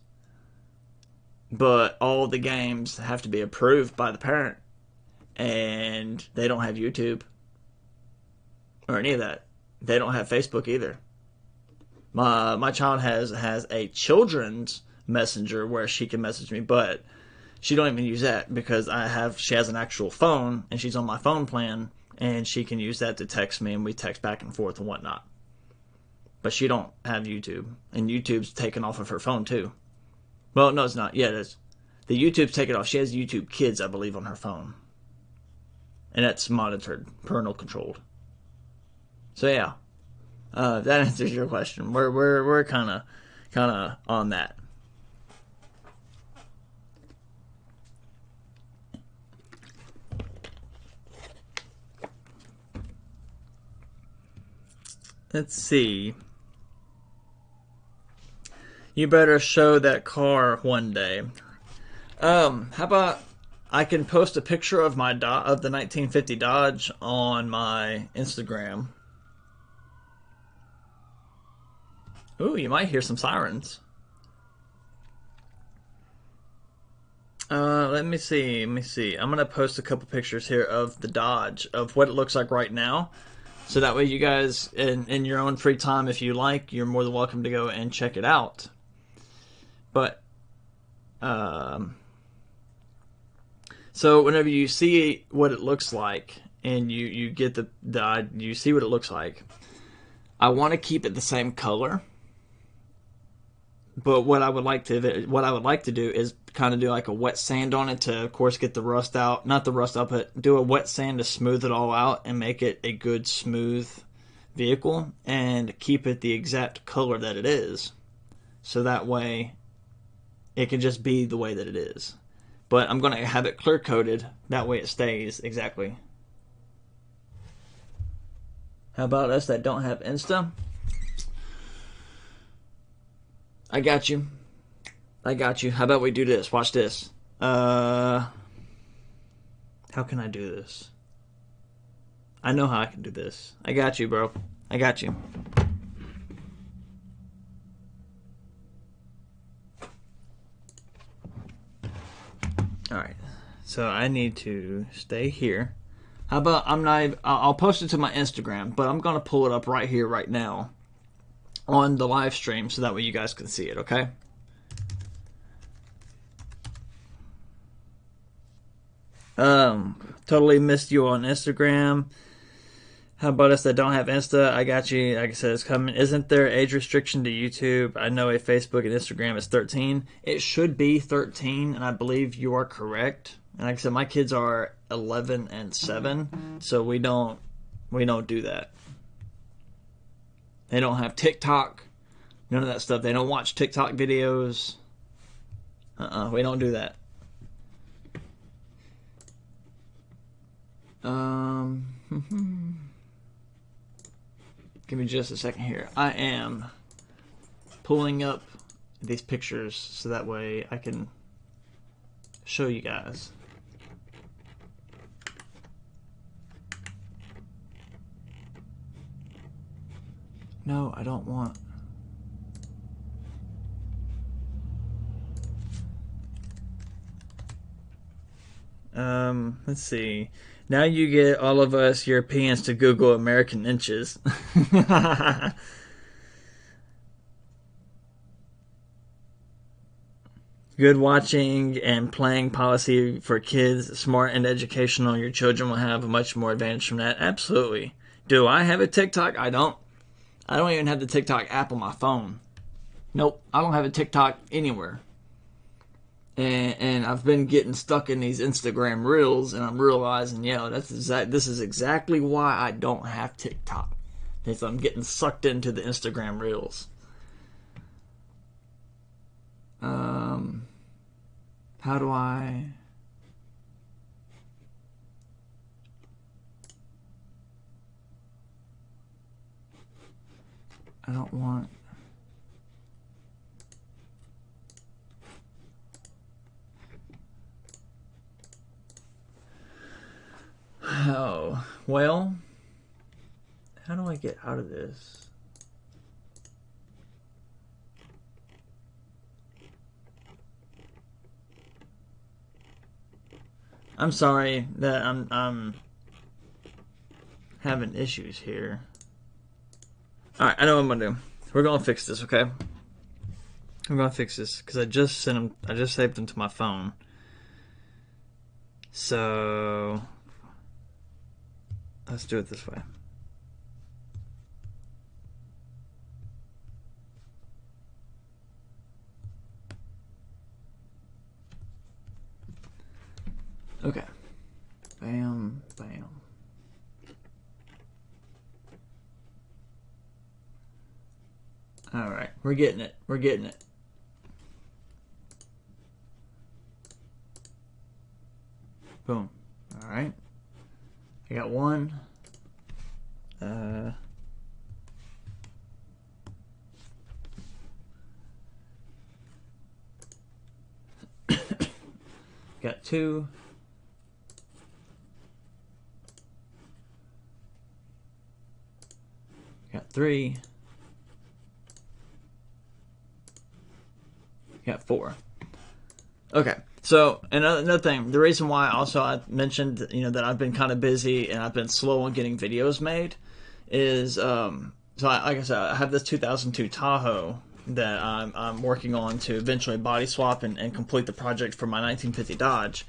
But all the games have to be approved by the parent, and they don't have YouTube or any of that. They don't have Facebook either. My child has a children's messenger where she can message me, but she don't even use that because she has an actual phone, and she's on my phone plan, and she can use that to text me, and we text back and forth and whatnot. But she don't have YouTube, and YouTube's taken off of her phone too. Well, no, it's not. Yeah, it is. The YouTube's taken off. She has YouTube Kids, I believe, on her phone, and that's monitored, parental controlled. So yeah, that answers your question. We're kind of on that. Let's see. You better show that car one day. How about I can post a picture of my of the 1950 Dodge on my Instagram. Ooh, you might hear some sirens. Let me see. I'm gonna post a couple pictures here of the Dodge, of what it looks like right now. So that way you guys, in your own free time, if you like, you're more than welcome to go and check it out. But, so whenever you see what it looks like, and you get you see what it looks like, I want to keep it the same color. But what I would like to do is kind of do like a wet sand on it to, of course, get the rust out. Not the rust out, but do a wet sand to smooth it all out and make it a good smooth vehicle and keep it the exact color that it is. So that way it can just be the way that it is. But I'm going to have it clear coated. That way it stays exactly. How about us that don't have Insta? I got you. How about we do this? Watch this. How can I do this? I know how I can do this. I got you, bro. I got you. Alright. So I need to stay here. How about I'll post it to my Instagram, but I'm going to pull it up right here, right now, on the live stream, so that way you guys can see it, okay? Totally missed you on Instagram. How about us that don't have Insta? I got you. Like I said, it's coming. Isn't there age restriction to YouTube? I know a Facebook and Instagram is 13. It should be 13, and I believe you are correct. And like I said, my kids are 11 and 7, so we don't do that. They don't have TikTok, none of that stuff. They don't watch TikTok videos. We don't do that. Give me just a second here. I am pulling up these pictures so that way I can show you guys. No, I don't want. Let's see. Now you get all of us Europeans to Google American inches. Good watching and playing policy for kids, smart and educational. Your children will have a much more advantage from that. Absolutely. Do I have a TikTok? I don't. I don't even have the TikTok app on my phone. Nope, I don't have a TikTok anywhere. And I've been getting stuck in these Instagram reels, and I'm realizing, this is exactly why I don't have TikTok. Because I'm getting sucked into the Instagram reels. How do I don't want. Oh, well, how do I get out of this? I'm sorry that I'm having issues here. Alright, I know what I'm gonna do. We're gonna fix this, okay? I'm gonna fix this because I just saved them to my phone. So let's do it this way. Okay. Bam, bam. Alright, we're getting it. We're getting it. Boom. Alright. I got one. Got two. 3. Got 4. Okay. So another thing, the reason why also I mentioned that I've been kind of busy and I've been slow on getting videos made is like I said, I have this 2002 Tahoe that I'm working on to eventually body swap and complete the project for my 1950 Dodge.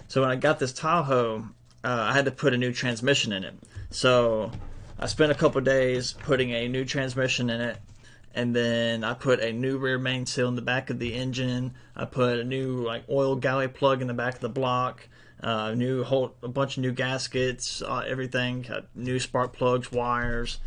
So when I got this Tahoe, I had to put a new transmission in it. So I spent a couple days putting a new transmission in it, and then I put a new rear main seal in the back of the engine. I put a new oil galley plug in the back of the block. A bunch of new gaskets, everything. New spark plugs, wires.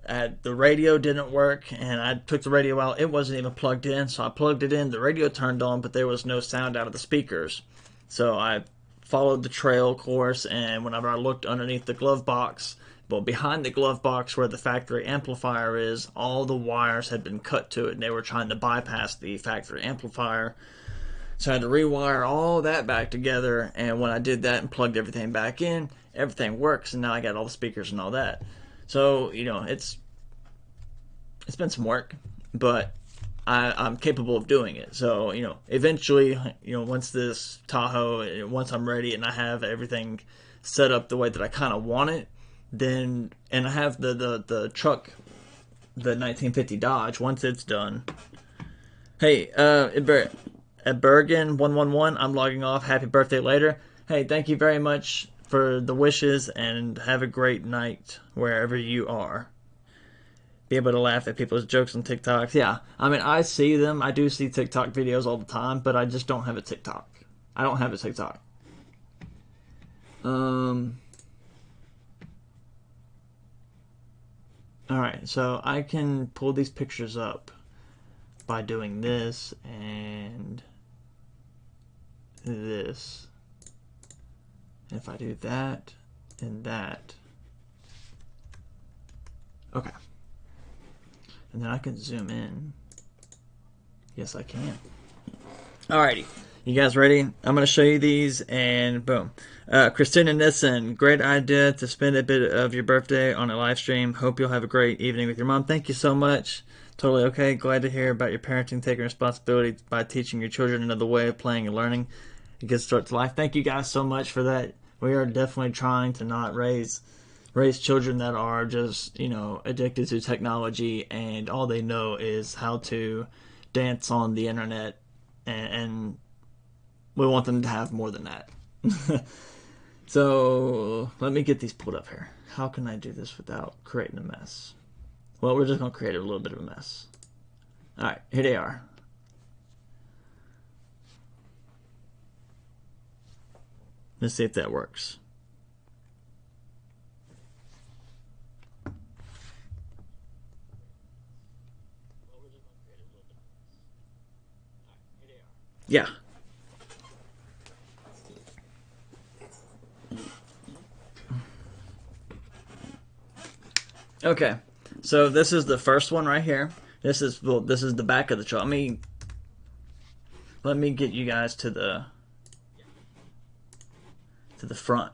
The radio didn't work, and I took the radio out. It wasn't even plugged in, so I plugged it in. The radio turned on, but there was no sound out of the speakers. So I followed the trail course, and whenever I looked underneath the glove box, well, behind the glove box where the factory amplifier is, all the wires had been cut to it, and they were trying to bypass the factory amplifier. So I had to rewire all that back together, and when I did that and plugged everything back in, everything works, and now I got all the speakers and all that. So, it's been some work, but I'm capable of doing it. So, eventually, once this Tahoe, once I'm ready and I have everything set up the way that I kind of want it, then, and I have the truck, the 1950 Dodge, once it's done. Hey, at Bergen 111, I'm logging off. Happy birthday later. Hey, thank you very much for the wishes, and have a great night wherever you are. Be able to laugh at people's jokes on TikToks. Yeah, I mean, I see them. I do see TikTok videos all the time, but I just don't have a TikTok. I don't have a TikTok. Alright, so I can pull these pictures up by doing this and this. And if I do that and that. Okay. And then I can zoom in. Yes, I can. Alrighty. You guys ready? I'm going to show you these, and boom. Christina Nissen, great idea to spend a bit of your birthday on a live stream. Hope you'll have a great evening with your mom. Thank you so much. Totally okay. Glad to hear about your parenting, taking responsibility by teaching your children another way of playing and learning. A good start to life. Thank you guys so much for that. We are definitely trying to not raise children that are just, addicted to technology and all they know is how to dance on the internet, and we want them to have more than that. So let me get these pulled up here. How can I do this without creating a mess? Well, we're just going to create a little bit of a mess. Alright, here they are. Let's see if that works. Yeah. Okay. So this is the first one right here. This is the back of the truck. Let me get you guys to the front.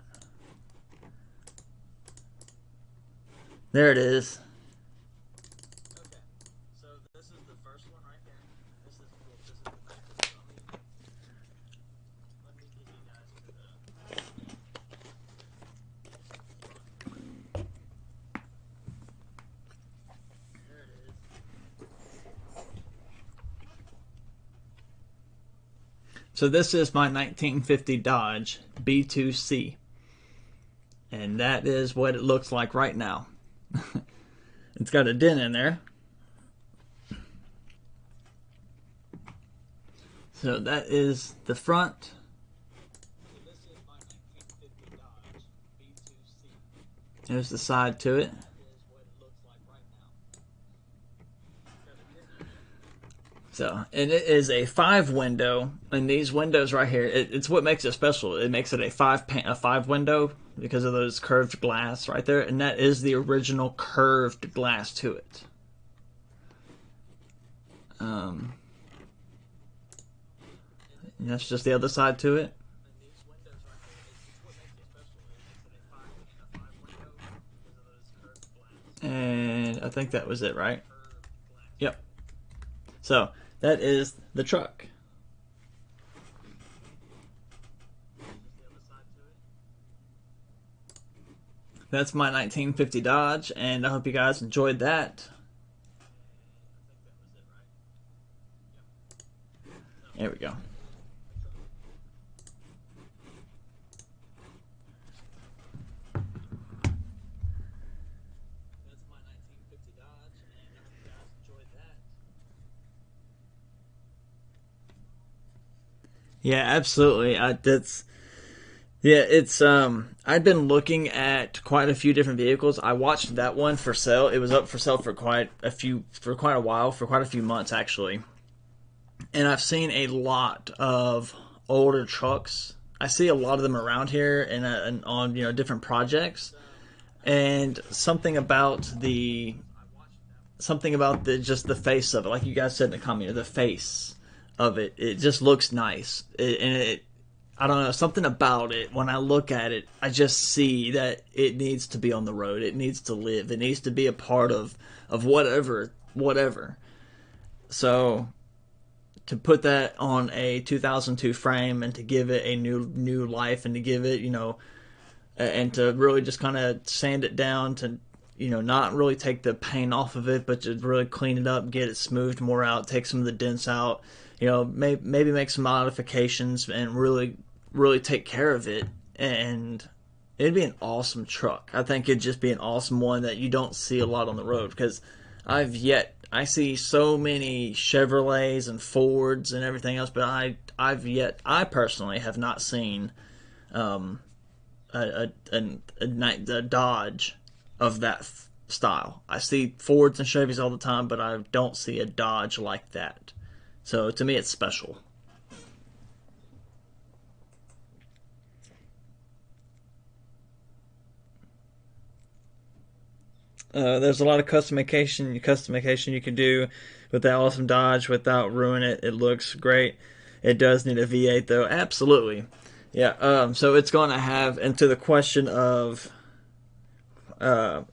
There it is. Okay. So this is the first one right here. This is the back of the truck. Let me get you guys to the There it is. So this is my 1950 Dodge B2C. And that is what it looks like right now. It's got a dent in there. So that is the front. So this is my 1950 Dodge B2C. There's the side to it. So, and it is a 5-window, and these windows right here, it's what makes it special. It makes it a 5 window because of those curved glass right there, and that is the original curved glass to it. And that's just the other side to it. And I think that was it, right? Yep. So that is the truck. That's my 1950 Dodge, and I hope you guys enjoyed that. There we go. Yeah, absolutely. It's I've been looking at quite a few different vehicles. I watched that one for sale. It was up for sale for quite a while, for quite a few months actually. And I've seen a lot of older trucks. I see a lot of them around here and on different projects. And something about the just the face of it, like you guys said in the comment, the face of it, it just looks nice. I don't know, something about it. When I look at it, I just see that it needs to be on the road. It needs to live. It needs to be a part of whatever. So to put that on a 2002 frame and to give it a new life and to give it, and to really just kind of sand it down to, not really take the paint off of it, but to really clean it up, get it smoothed more out, take some of the dents out, maybe make some modifications and really take care of it. And it'd be an awesome truck. I think it'd just be an awesome one that you don't see a lot on the road, because I see so many Chevrolets and Fords and everything else, but I personally have not seen a Dodge of that style. I see Fords and Chevys all the time, but I don't see a Dodge like that. So to me, it's special. There's a lot of customization you can do with that awesome Dodge without ruining it. It looks great. It does need a V8 though, absolutely. Yeah. So it's going to have, and to the question of, are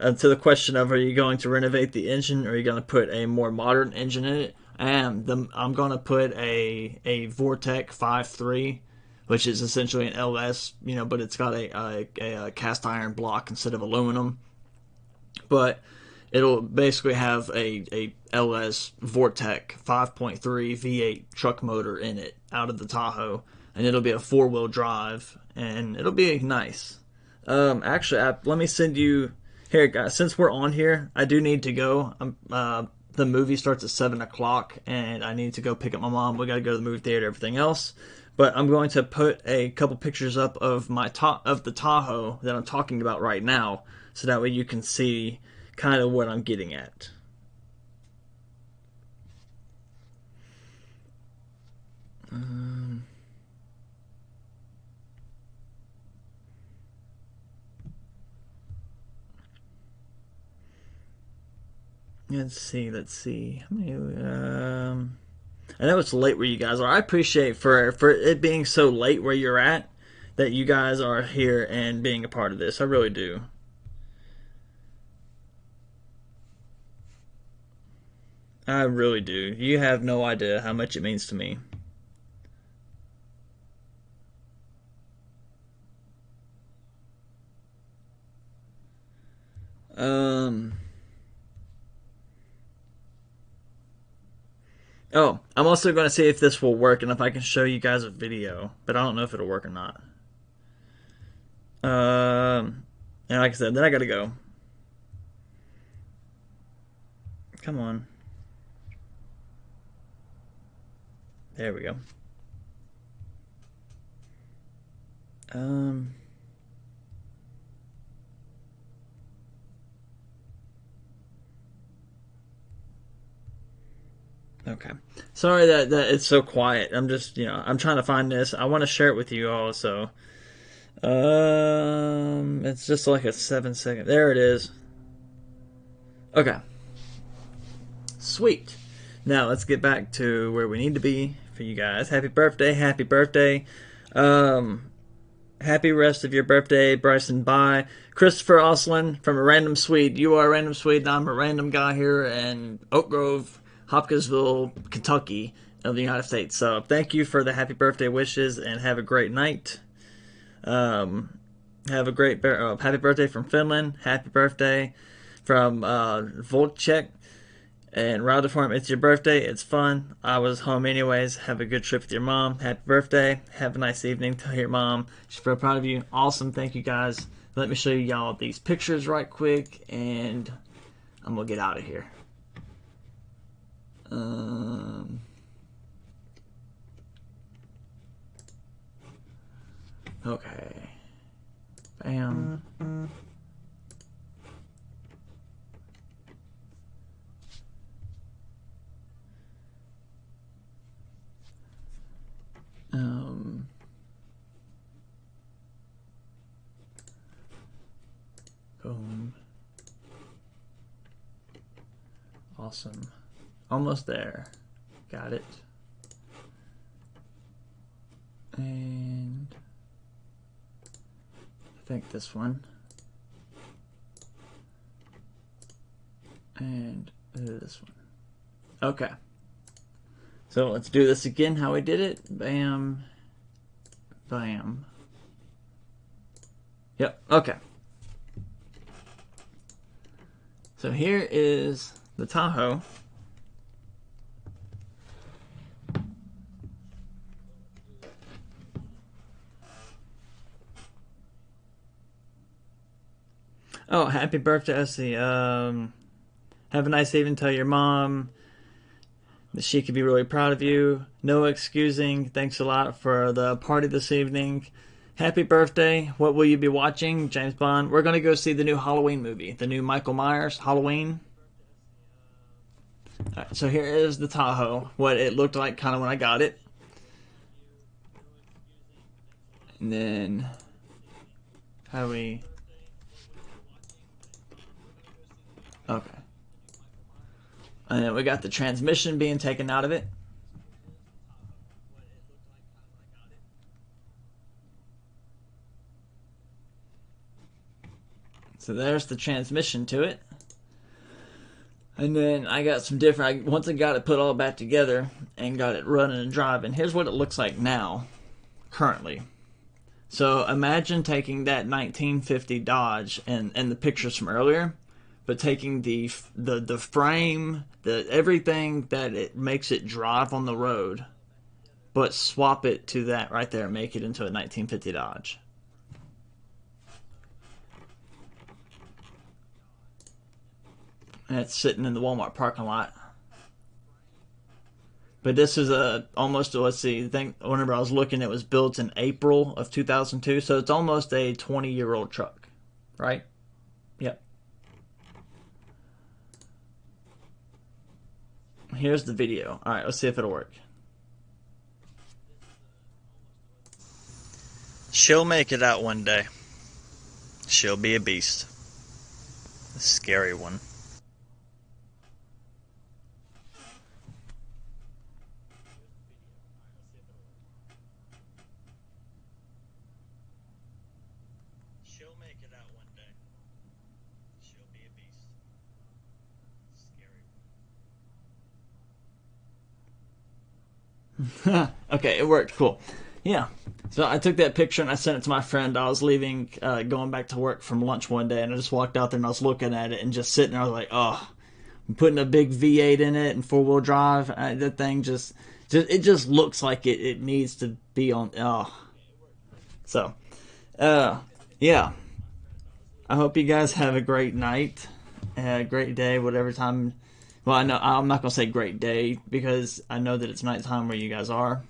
you going to renovate the engine, or are you going to put a more modern engine in it? I'm going to put a Vortec 5.3, which is essentially an LS, but it's got a cast iron block instead of aluminum. But it'll basically have a LS Vortec 5.3 V8 truck motor in it out of the Tahoe, and it'll be a 4-wheel drive, and it'll be nice. Actually, let me send you here, guys. Since we're on here, I do need to go. The movie starts at 7 o'clock, and I need to go pick up my mom. We got to go to the movie theater, everything else. But I'm going to put a couple pictures up of the Tahoe that I'm talking about right now, so that way you can see kind of what I'm getting at. Let's see. How many? I know it's late where you guys are. I appreciate for it being so late where you're at, that you guys are here and being a part of this. I really do. I really do. You have no idea how much it means to me. Um. Oh, I'm also going to see if this will work and if I can show you guys a video, but I don't know if it'll work or not. And like I said, then I gotta go. Come on. There we go. Um. Okay. Sorry that it's so quiet. I'm just, I'm trying to find this. I want to share it with you all, so it's just like a 7 second. There it is. Okay. Sweet. Now let's get back to where we need to be for you guys. Happy birthday, happy birthday. Um happy rest of your birthday, Bryson. Bye. Christopher Oslin from a random Swede. You are a random Swede, and I'm a random guy here in Oak Grove, Hopkinsville, Kentucky of the United States. So thank you for the happy birthday wishes, and have a great night. Have a great happy birthday from Finland. Happy birthday from Volchek. And Riley for him, it's your birthday. It's fun. I was home anyways. Have a good trip with your mom. Happy birthday. Have a nice evening. Tell your mom she's very proud of you. Awesome. Thank you guys. Let me show you y'all these pictures right quick, and I'm gonna get out of here. Okay. Bam. Boom. Awesome. Almost there. Got it. And I think this one. And this one. Okay. So let's do this again how we did it. Bam. Bam. Yep. Okay. So here is the Tahoe. Oh, happy birthday, Essie. Have a nice evening. Tell your mom that she could be really proud of you. No excusing. Thanks a lot for the party this evening. Happy birthday. What will you be watching? James Bond. We're going to go see the new Halloween movie. The new Michael Myers Halloween. Alright, so here is the Tahoe. What it looked like kind of when I got it. And then how we... Okay. And then we got the transmission being taken out of it. So there's the transmission to it. And then I got some different, once I got it put all back together and got it running and driving, here's what it looks like now, currently. So imagine taking that 1950 Dodge and the pictures from earlier, but taking the frame, everything that it makes it drive on the road, but swap it to that right there and make it into a 1950 Dodge. And it's sitting in the Walmart parking lot. But this is almost, let's see, I think whenever I was looking, it was built in April of 2002, so it's almost a 20-year-old truck, right? Yep. Here's the video. All right, let's see if it'll work. She'll make it out one day. She'll be a beast. A scary one. She'll make it out one day. She'll be a beast. Scary. Okay, it worked. Cool. Yeah. So I took that picture and I sent it to my friend. I was leaving, going back to work from lunch one day, and I just walked out there and I was looking at it and just sitting there. I was like, oh, I'm putting a big V8 in it and 4-wheel drive. That thing it just looks like it needs to be on. Oh. So, yeah. I hope you guys have a great night, a great day, whatever time. Well, I know I'm not gonna say great day because I know that it's nighttime where you guys are.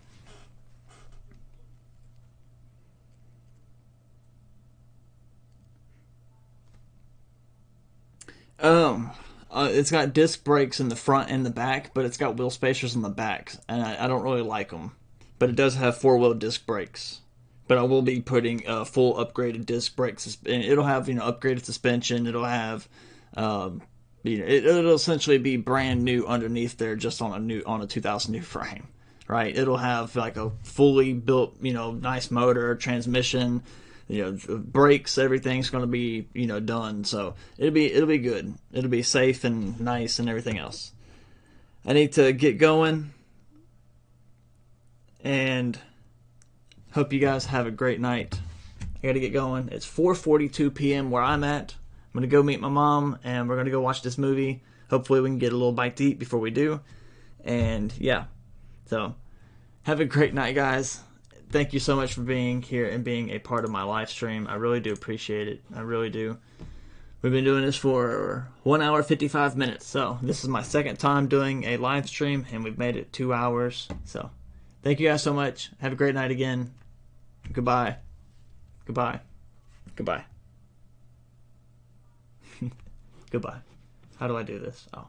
It's got disc brakes in the front and the back, but it's got wheel spacers in the back, and I don't really like them. But it does have 4-wheel disc brakes. But I will be putting full upgraded disc brakes. It'll have upgraded suspension. It'll have it'll essentially be brand new underneath there, just on a 2002 frame. right? It'll have like a fully built, nice motor, transmission, brakes, everything's going to be, done. So it'll be good. It'll be safe and nice and everything else. I need to get going, and hope you guys have a great night. I got to get going. It's 4:42 p.m. where I'm at. I'm going to go meet my mom, and we're going to go watch this movie. Hopefully we can get a little bite to eat before we do. And yeah, so have a great night, guys. Thank you so much for being here and being a part of my live stream. I really do appreciate it. I really do. We've been doing this for 1 hour 55 minutes. So this is my second time doing a live stream, and we've made it 2 hours. So thank you guys so much. Have a great night again. Goodbye. Goodbye. Goodbye. Goodbye. How do I do this? Oh.